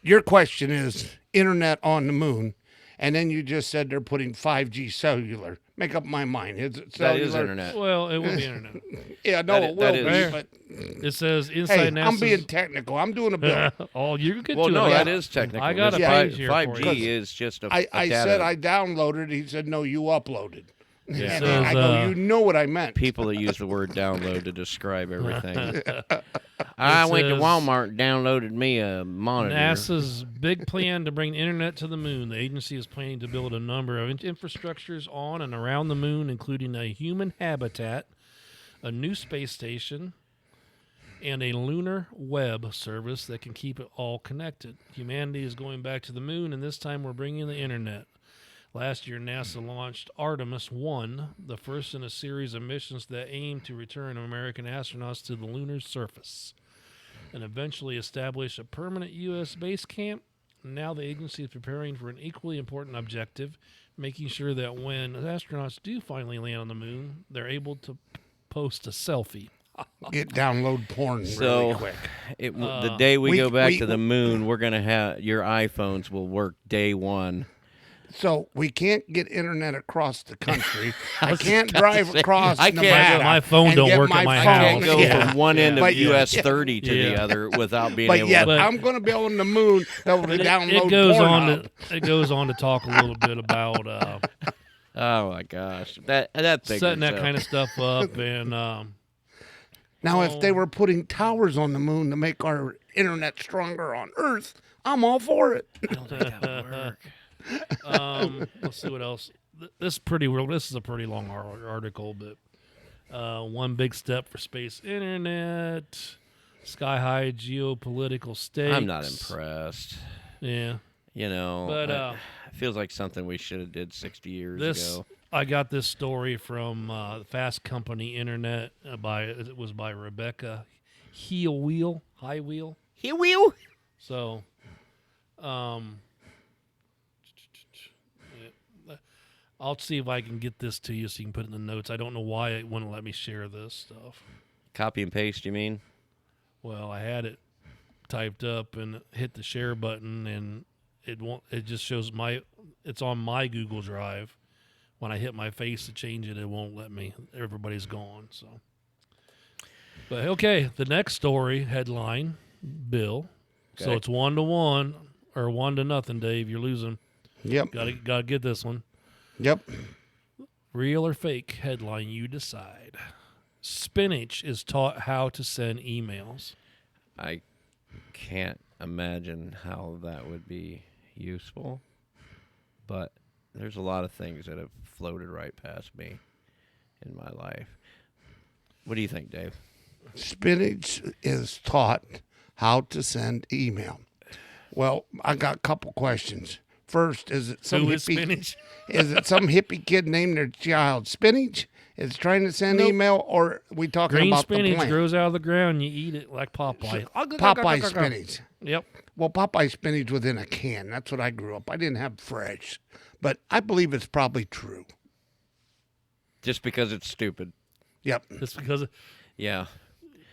Your question is internet on the moon, and then you just said they're putting 5G cellular. Make up my mind. Is it That cellular? is internet. Well, it will be internet. Yeah, no, That it is- will that be, is- but It says inside hey, NASA's. I'm being technical. I'm doing a bill. Oh, you get Well, to no, it. that is technical. I got a This page here for 5G you. is just a I data. said I downloaded. He said, no, you uploaded. Yeah. And Says, I go, you know what I meant. people that use the word download to describe everything. I went to says- Walmart and downloaded me a monitor. NASA's big plan to bring the internet to the moon. The agency is planning to build a number of infrastructures on and around the moon, including a human habitat, a new space station, and a lunar web service that can keep it all connected. Humanity is going back to the moon, and this time we're bringing the internet. Last year, NASA launched Artemis 1, the first in a series of missions that aim to return American astronauts to the lunar surface and eventually establish a permanent U.S. base camp. Now the agency is preparing for an equally important objective, making sure that when astronauts do finally land on the moon, they're able to post a selfie. Get download porn So- really quick. The day we we- go back we- to the moon, we're gonna have your iPhones will work day one. So we can't get internet across the country. I can't drive across I can't- Nevada. My phone and don't get work at my my I phone. can't go Yeah. from one end of But- US yeah. 30 to Yeah. the other without being But able yet, to. I'm going to be on the moon able to download It goes porn on up. to it goes on to talk a little bit about Oh my gosh, that thing setting that is, kind of stuff up, and Now, if they Oh. were putting towers on the moon to make our internet stronger on Earth, I'm all for it. I don't think that would work. let's see what else. This is pretty real. This is a pretty long article, but one big step for space internet, sky high geopolitical stakes. I'm not impressed. Yeah, You know, but it feels like something we should have did 60 years this ago. I got this story from Fast Company Internet it was by Rebecca High Wheel. Here we go. So, I'll see if I can get this to you so you can put it in the notes. I don't know why it wouldn't let me share this stuff. Copy and paste, you mean? Well, I had it typed up and hit the share button, and it won't. It just shows it's on my Google Drive. When I hit my face to change it, it won't let me. Everybody's gone. So, but okay, the next story headline, Bill. So Okay. it's 1-1 or 1-0, Dave. You're losing. Yep. Gotta get this one. Yep. Real or fake headline, you decide. Spinach is taught how to send emails. I can't imagine how that would be useful, but there's a lot of things that have floated right past me in my life. What do you think, Dave? Spinach is taught how to send email. Well, I got a couple questions. First, is it some Who is hippie? spinach? Is it some hippie kid named their child Spinach? Is trying to send Nope. email, or we talking Green about the spinach plant? grows out of the ground. You eat it like Popeye. Popeye spinach. Yep. Well, Popeye spinach was in a can. That's what I grew up. I didn't have fresh, but I believe it's probably true. Just because it's stupid. Yep, Just because Yeah.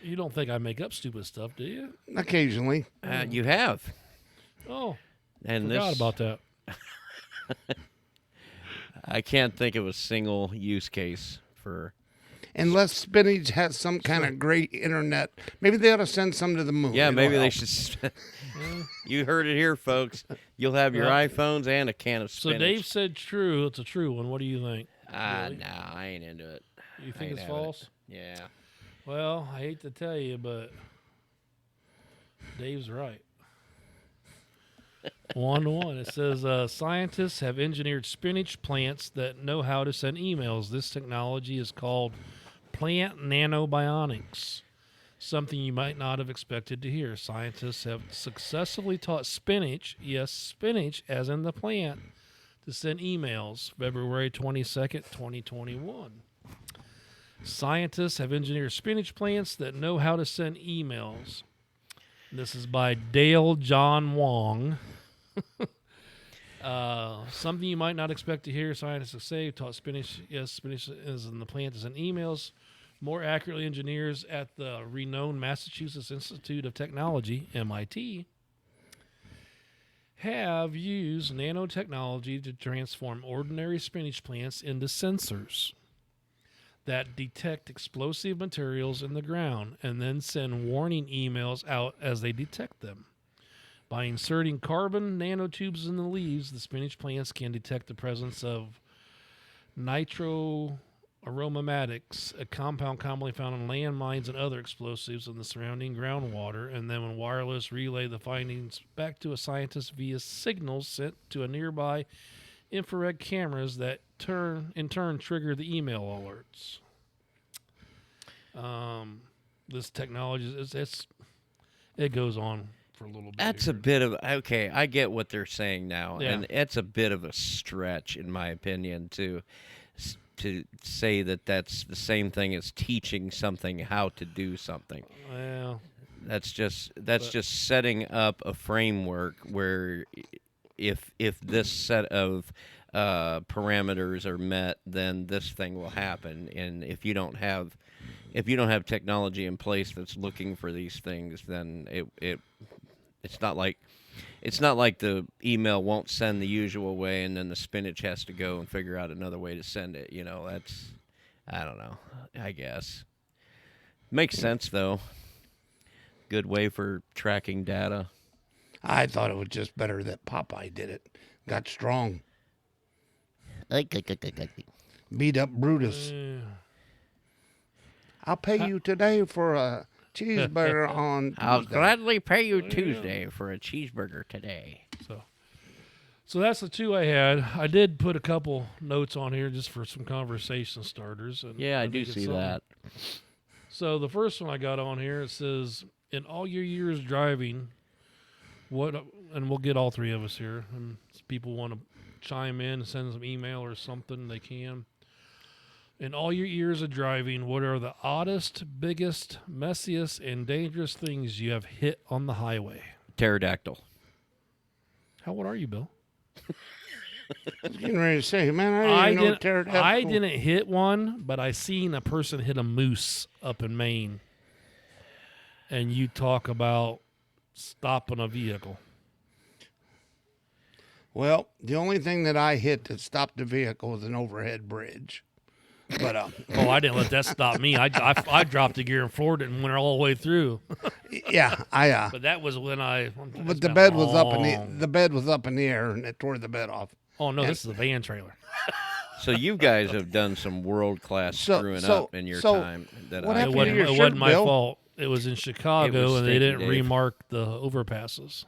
you don't think I make up stupid stuff, do you? occasionally. You have. Oh, And forgot this, about that. I can't think of a single use case for. Unless spinach has some kind of great internet, maybe they ought to send some to the moon. Yeah, It'll maybe they help. should. You heard it here, folks. You'll have your Yeah. iPhones and a can of So spinach. Dave said true. It's a true one. What do you think? Really? Nah, I ain't into it. You I think ain't it's having it. false? Yeah. Well, I hate to tell you, but Dave's right. 1-1. It says scientists have engineered spinach plants that know how to send emails. This technology is called plant nanobionics. Something you might not have expected to hear. Scientists have successfully taught spinach, yes, spinach, as in the plant, to send emails. February 22nd, 2021. Scientists have engineered spinach plants that know how to send emails. This is by Dale John Wong. Something you might not expect to hear scientists say taught spinach. Yes, spinach is in the plant to send emails. More accurately, engineers at the renowned Massachusetts Institute of Technology, MIT, have used nanotechnology to transform ordinary spinach plants into sensors that detect explosive materials in the ground and then send warning emails out as they detect them. By inserting carbon nanotubes in the leaves, the spinach plants can detect the presence of nitroaromatics, a compound commonly found in landmines and other explosives in the surrounding groundwater, and then when wireless relay the findings back to a scientist via signals sent to a nearby infrared cameras that in turn trigger the email alerts. This technology it goes on for a little bit. That's a here. bit of okay. I get what they're saying now, Yeah. and it's a bit of a stretch, in my opinion, to say that that's the same thing as teaching something how to do something. Well, That's just setting up a framework where if this set of parameters are met, then this thing will happen. And if you don't have technology in place that's looking for these things, then it's not like the email won't send the usual way, and then the spinach has to go and figure out another way to send it. You know, that's I don't know. I guess makes sense though. Good way for tracking data. I thought it was just better that Popeye did it. Got strong. Beat up Brutus. I'll pay you today for a cheeseburger on I'll Tuesday. gladly pay you Tuesday for a cheeseburger today. So that's the two I had. I did put a couple notes on here just for some conversation starters. And Yeah, I do think it's see something. that. So the first one I got on here, it says, in all your years driving, what, and we'll get all three of us here, and if people want to chime in and send some email or something, they can. In all your years of driving, what are the oddest, biggest, messiest, and dangerous things you have hit on the highway? Pterodactyl. How old are you, Bill? I was getting ready to say, man, I didn't know pterodactyl. I didn't hit one, but I seen a person hit a moose up in Maine. And you talk about stopping a vehicle. Well, the only thing that I hit that stopped the vehicle was an overhead bridge. But Oh, I didn't let that stop me. I dropped the gear in Florida and went all the way through. yeah, I But that was when but the bed was up in the bed was up in the air and it tore the bed off. Oh no, this is a van trailer. So you guys have done some world class So- screwing so- up in your so time. That what I happened It to wasn't, your it shirt, wasn't my Bill? fault. It was in Chicago, It was and they Stinky didn't Dave. remark the overpasses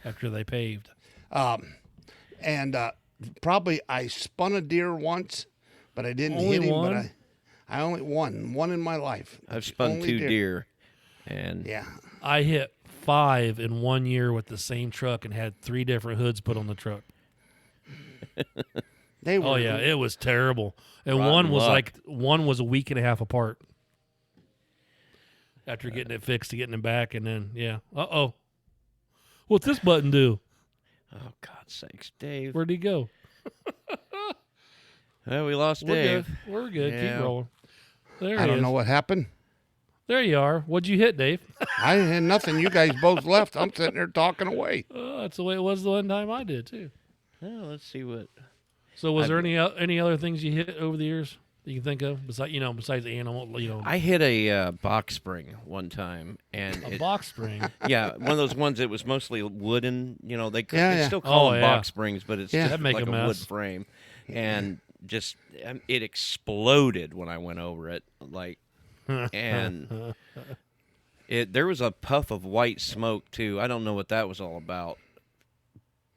after they paved. And probably I spun a deer once, but I didn't Only hit him. one? But I only one in my life. I've spun Only 2 deer, and Yeah, I hit 5 in 1 year with the same truck and had 3 different hoods put on the truck. they were. Oh yeah, it was terrible. And Rotten one was luck. one was a week and a half apart. After getting it fixed to getting it back, and then what's this button do? oh God's sakes, Dave. Where'd he go? Well, we lost We're Dave. good. We're good. Yeah. Keep rolling. There I he don't is. know what happened. There you are. What'd you hit, Dave? I had nothing. You guys both left. I'm sitting there talking away. That's the way it was the one time I did too. Well, let's see what. So was there any other things you hit over the years that you can think of besides animal? I hit a box spring one time, and A box spring. yeah, one of those ones that was mostly wooden. They Yeah, they yeah. still call Oh, them yeah. box springs, but it's Yeah. just That'd make like a a wood mess. frame, and just it exploded when I went over it, and there was a puff of white smoke too. I don't know what that was all about.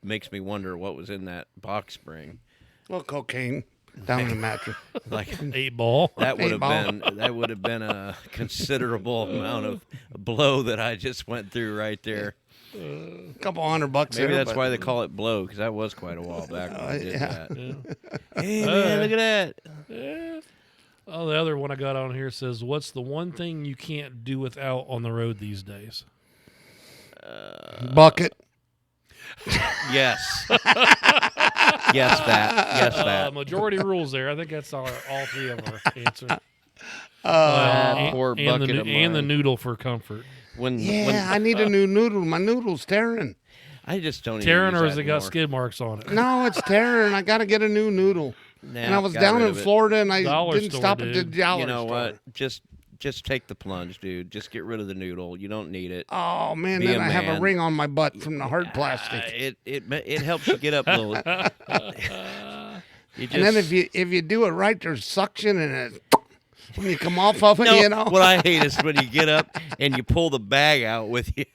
Makes me wonder what was in that box spring. Well, cocaine down in the mattress. Like 8-ball. that would Paintball. have been a considerable amount of blow that I just went through right there. A couple $100 Maybe there, that's but why they call it blow, because that was quite a while back when I did yeah. that. Hey man, look at that! Yeah. Oh, the other one I got on here says, "What's the one thing you can't do without on the road these days?" bucket. Yes, yes, that. Majority rules there. I think that's all 3 of our answer. That poor and bucket the, of and the mine. noodle for comfort. Yeah, I need a new noodle. My noodle's tearing. I just don't. Tearing, even or use has that it got anymore. skid marks on it? No, it's tearing. I got to get a new noodle. Nah, And I was got down rid in of it. Florida, and I Dollar didn't store, stop at the dude. dollar You know store. what? Just take the plunge, dude. Just get rid of the noodle. You don't need it. Oh man, Be then a I have man. a ring on my butt from the hard plastic. It helps you get up a little. You just, And then if you do it right, there's suction and it when you come off of it, no, you know. what I hate is when you get up and you pull the bag out with you.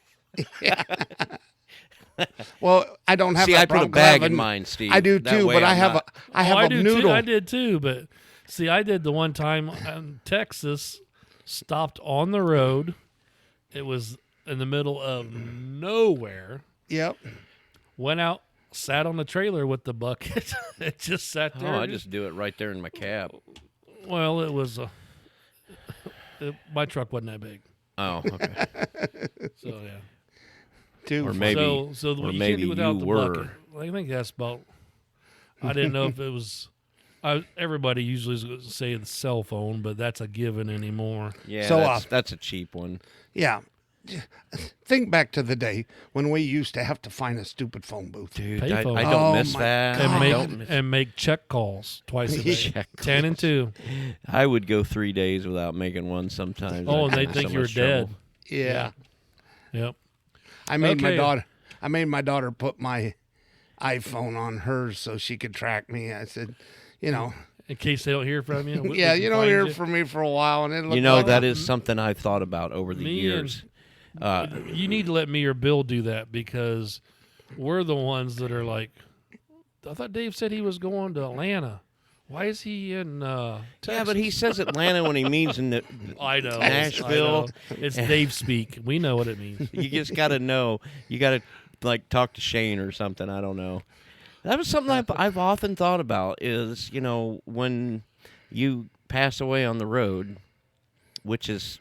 Well, I don't have See, that I put a problem 'cause I have bag in mine, Steve. I do That too, way but I I'm have not- I have I a do noodle. too. I did too, but see, I did the one time in Texas. Stopped on the road. It was in the middle of nowhere. Yep. Went out, sat on the trailer with the bucket. It just sat there. Oh, I just do it right there in my cab. Well, it was. My truck wasn't that big, Oh, okay. so yeah. Two. Or maybe, so or you maybe can't do without you the were. bucket. I think that's about. I didn't know if it was. Everybody usually is gonna say the cell phone, but that's a given anymore. Yeah, So, that's a cheap one. Yeah. Think back to the day when we used to have to find a stupid phone booth. Dude, Payphone. I don't Oh miss my that. And I make don't miss- and make check calls twice a day. Check 10 and 2. I would go 3 days without making one sometimes. Oh, I'd and they get in think so you're much dead. trouble. Yeah. Yep. I made my Okay. daughter. I made my daughter put my iPhone on hers so she could track me. I said, you know, In case they don't hear from you. we yeah, can you don't find hear from me for a while, and it looked You know, like that is something I've thought about over the Me years. You need to let me or Bill do that because we're the ones that are like, I thought Dave said he was going to Atlanta. Why is he in Texas? Yeah, but he says Atlanta when he means in the, I know. Nashville. I know. It's Dave speak. We know what it means. you just got to know. You got to like talk to Shane or something. I don't know. That was something I've often thought about is, you know, when you pass away on the road, which is,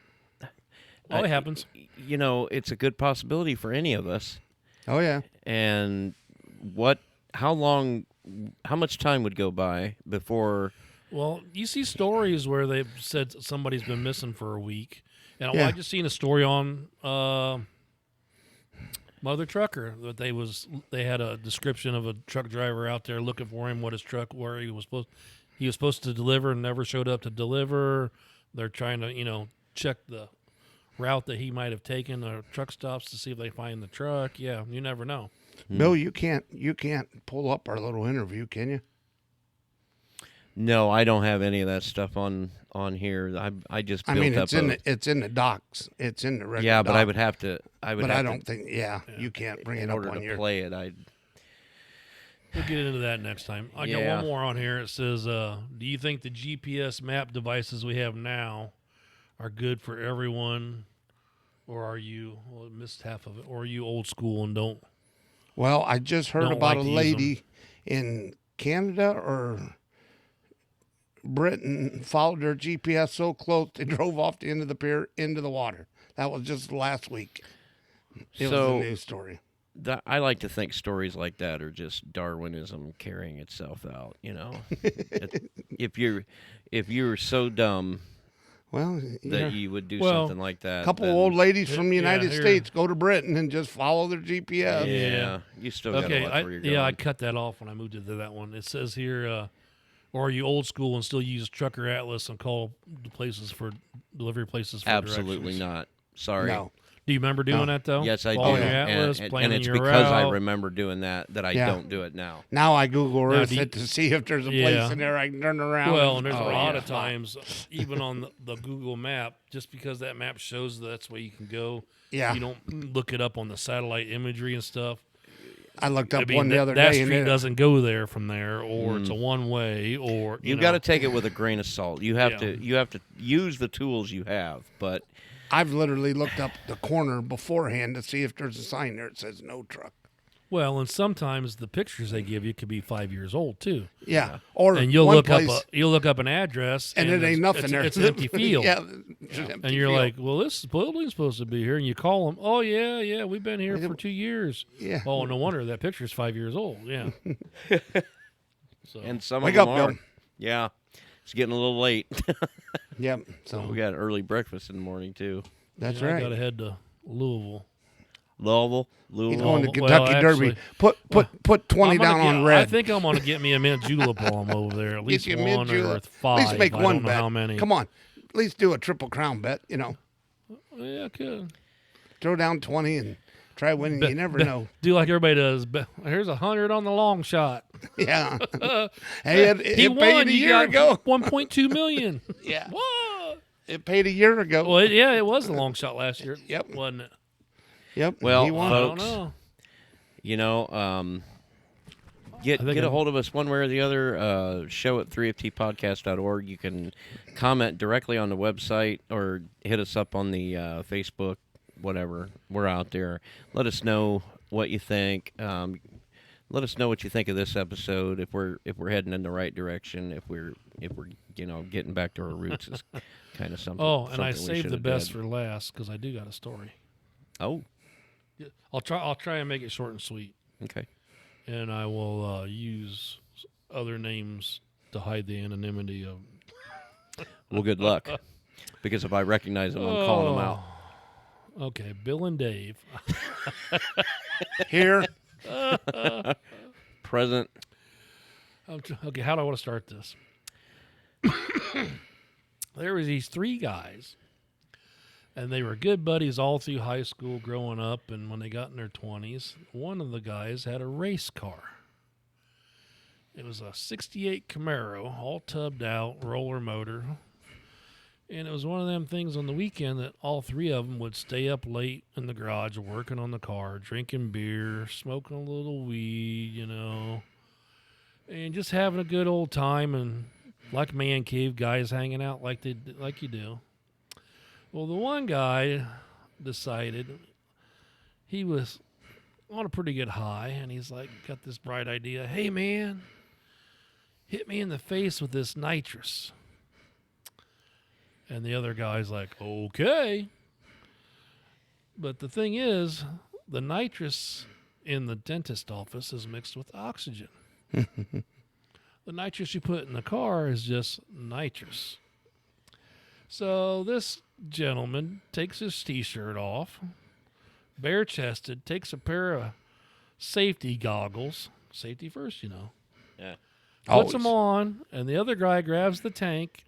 Oh, it happens. you know, it's a good possibility for any of us. oh yeah, And how much time would go by before? Well, you see stories where they've said somebody's been missing for a week. And Yeah. I just seen a story on Mother Trucker that they had a description of a truck driver out there looking for him, where he was supposed to deliver and never showed up to deliver. They're trying to, check the route that he might have taken or truck stops to see if they find the truck. Yeah, you never know. Bill, you can't pull up our little interview, can you? No, I don't have any of that stuff on here. I just built up it's in the docs. It's in the record. yeah, but doc. I would have to. But I don't think. Yeah, you can't bring in it up order on to your. play it. We'll get into that next time. I got Yeah. one more on here. It says, do you think the GPS map devices we have now are good for everyone? Or are you, well, I missed half of it, or are you old school and don't? Well, I just heard Don't about like a to use lady in Canada or Britain followed their GPS so close they drove off the end of the pier into the water. That was just last week. It was So- a news story. I like to think stories like that are just Darwinism carrying itself out. You know, if you're so dumb Well, that you would do Well, something like that, a couple then- old ladies from the Yeah, United here. States go to Britain and just follow their GPS. Yeah, you still got to Okay, watch where you're I going. cut that off when I moved into that one. It says here, or are you old school and still use Trucker Atlas and call the places for delivery places for Absolutely directions? not. Sorry. No. Do you remember doing No. that though? Yes, I do. Following your And- Atlas, and planning it's your because I route. remember doing that I Yeah. don't do it now. Now I Google Now, Earth do you- it to see if there's a Yeah. place in there I can turn around. Well, and there's a Oh, lot yeah. of times, even on the Google map, just because that map shows that's where you can go, Yeah. you don't look it up on the satellite imagery and stuff. I looked up I mean, one the other that day. street And doesn't go there from there, or it's a one way, or You've got to take it with a grain of salt. You have Yeah. to use the tools you have, but I've literally looked up the corner beforehand to see if there's a sign there that says no truck. Well, and sometimes the pictures they give you could be 5 years old too, Yeah. Or and you'll one look place, up an address, and it it's- ain't nothing it's, there. It's an empty field. Yeah. it's an And empty you're field. like, well, this building's supposed to be here, and you call them. Oh yeah, we've been here for 2 years. Yeah. Oh, no wonder that picture's 5 years old. Yeah. So and some Wake of them up, are. Bill. Yeah, it's getting a little late. Yep. So we got early breakfast in the morning too. that's I right. got to head to Louisville. Louisville. He's going to Well, Kentucky actually- Derby. Put 20 I'm gonna down on get- red. I think I'm going to get me a mint julep while I'm over there. At least you one mint julep. or At five. least make I one don't know bet. how many. Come on. At least do a triple crown bet. Yeah, I could. Throw down 20 and try winning. You never know. Do like everybody does. Here's 100 on the long shot. Yeah. Hey, it He paid won. a You year got ago. 1.2 million. Yeah. What? It paid a year ago. Well, it was the long shot last year. Yep. Wasn't it? Yep. Well, he won. I don't Folks. know. You know, get I think a I'm- hold of us one way or the other. Show at 3ftpodcast.org. You can comment directly on the website or hit us up on the Facebook, whatever. We're out there. Let us know what you think. Let us know what you think of this episode. If we're heading in the right direction. If we're getting back to our roots is kind of something. Oh, and I something we saved the should have best did. for last because I do got a story. Oh, I'll try and make it short and sweet, okay. and I will use other names to hide the anonymity of. Well, good luck. Because if I recognize them, I'm calling them out. Okay, Bill and Dave. Here. Present. Okay, how do I want to start this? There was these three guys, and they were good buddies all through high school growing up, and when they got in their 20s, one of the guys had a race car. It was a 68 Camaro, all tubbed out, roller motor. And it was one of them things on the weekend that all three of them would stay up late in the garage working on the car, drinking beer, smoking a little weed, and just having a good old time, and like man cave guys hanging out like you do. Well, the one guy decided he was on a pretty good high, and he's like, got this bright idea. Hey, man, hit me in the face with this nitrous. And the other guy's like, okay. But the thing is, the nitrous in the dentist office is mixed with oxygen. The nitrous you put in the car is just nitrous. So this gentleman takes his t-shirt off, bare-chested, takes a pair of safety goggles. Safety first, Yeah. Puts them on, and the other guy grabs the tank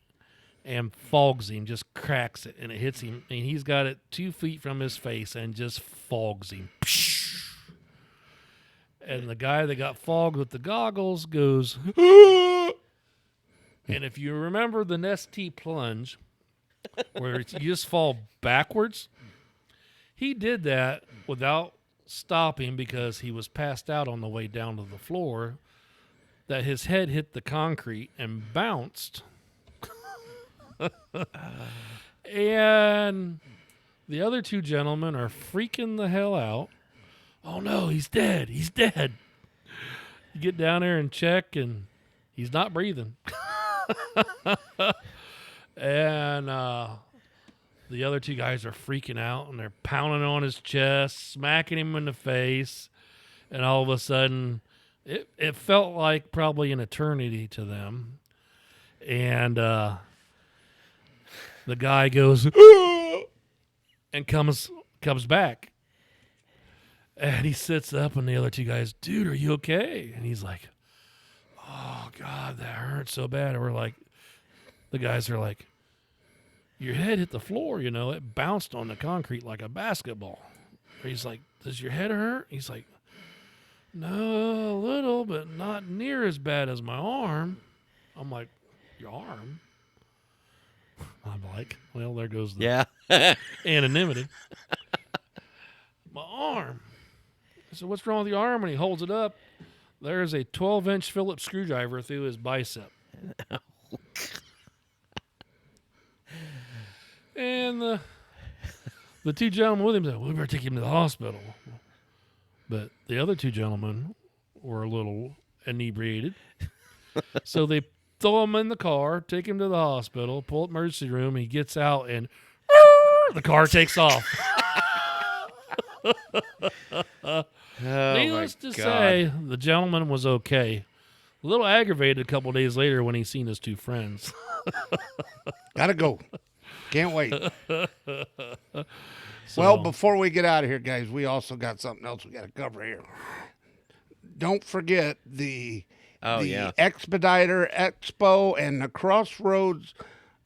and fogs him, just cracks it, and it hits him. And he's got it 2 feet from his face and just fogs him. And the guy that got fogged with the goggles goes, and if you remember the Nestea plunge, where you just fall backwards, he did that without stopping because he was passed out on the way down to the floor, that his head hit the concrete and bounced. And the other two gentlemen are freaking the hell out. Oh no, he's dead. He's dead. You get down there and check, and he's not breathing. And the other two guys are freaking out, and they're pounding on his chest, smacking him in the face. And all of a sudden, it felt like probably an eternity to them. And the guy goes and comes back. And he sits up, and the other two guys, dude, are you okay? And he's like, oh, God, that hurt so bad. And we're like, the guys are like, your head hit the floor, it bounced on the concrete like a basketball. He's like, does your head hurt? He's like, no, a little, but not near as bad as my arm. I'm like, your arm? I'm like, well, there goes the anonymity. My arm. I said, what's wrong with your arm? And he holds it up. There's a 12-inch Phillips screwdriver through his bicep. And the two gentlemen with him said, we better take him to the hospital. But the other two gentlemen were a little inebriated. So they throw him in the car, take him to the hospital, pull up emergency room. He gets out, and the car takes off. Needless to say, the gentleman was okay. A little aggravated a couple days later when he seen his two friends. Gotta go. Can't wait. Well, before we get out of here, guys, we also got something else we got to cover here. Don't forget the Expediter Expo and the Crossroads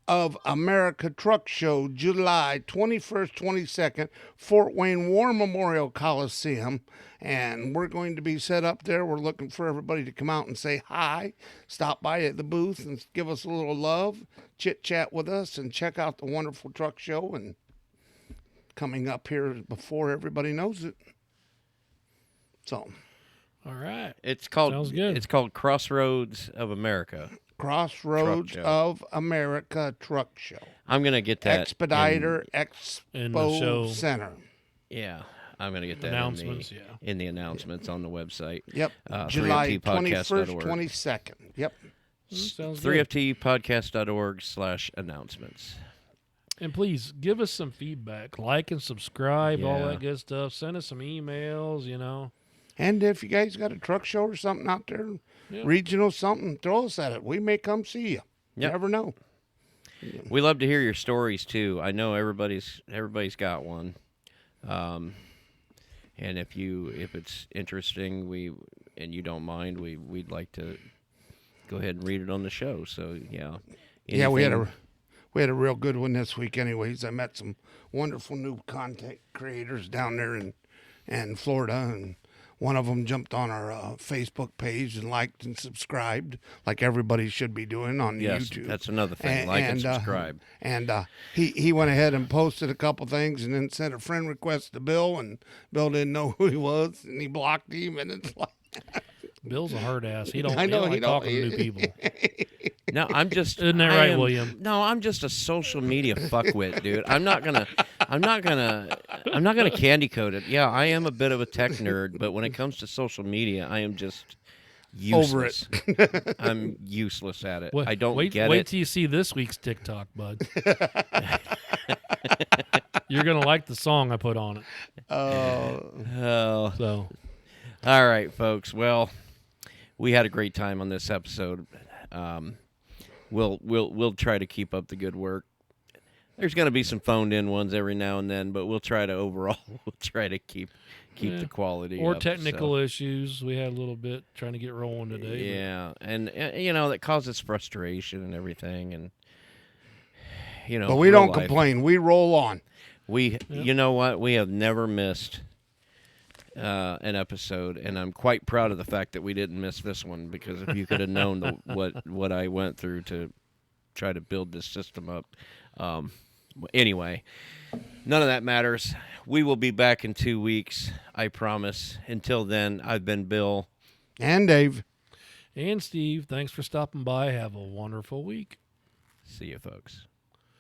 of America Truck Show, July 21st, 22nd, Fort Wayne War Memorial Coliseum. And we're going to be set up there. We're looking for everybody to come out and say hi, stop by at the booth and give us a little love, chit-chat with us, and check out the wonderful truck show. And coming up here before everybody knows it. So, all right. Sounds good. It's called Crossroads of America. Crossroads of America Truck Show. I'm going to get that. Expediter Expo in the show Center. Yeah. I'm going to get that announcements, in the announcements on the website. Yep. July 21st, 22nd. Yep. Sounds good. 3ftpodcast.org/announcements. And please give us some feedback. Like and subscribe, all Yeah. that good stuff. Send us some emails, And if you guys got a truck show or something out there, regional something, throw us at it. We may come see you. Yep. Never know. We love to hear your stories too. I know everybody's got one. And if it's interesting, and you don't mind, we'd like to go ahead and read it on the show. So yeah. Yeah, we had a real good one this week anyways. I met some wonderful new content creators down there in Florida, and One of them jumped on our Facebook page and liked and subscribed, like everybody should be doing on Yes, YouTube. that's another thing. Like and subscribe. He went ahead and posted a couple things and then sent a friend request to Bill, and Bill didn't know who he was, and he blocked him, and it's like... Bill's a hard ass. He don't, I know, he don't like talking to new people. No, I'm just. Isn't that right, William? No, I'm just a social media fuckwit, dude. I'm not gonna candy coat it. Yeah, I am a bit of a tech nerd, but when it comes to social media, I am just useless. Over it. I'm useless at it. I don't wait get it. till you see this week's TikTok, bud. You're gonna like the song I put on it. Oh. So, All right, folks. Well, we had a great time on this episode. We'll try to keep up the good work. There's going to be some phoned in ones every now and then, but we'll try to keep the quality or up, technical issues. We had a little bit trying to get rolling today. Yeah, and that causes frustration and everything, and But we don't complain. We roll on. You know what? We have never missed an episode, and I'm quite proud of the fact that we didn't miss this one, because if you could have known what I went through to try to build this system up. Anyway, none of that matters. We will be back in 2 weeks, I promise. Until then, I've been Bill. And Dave. And Steve, thanks for stopping by. Have a wonderful week. See you, folks.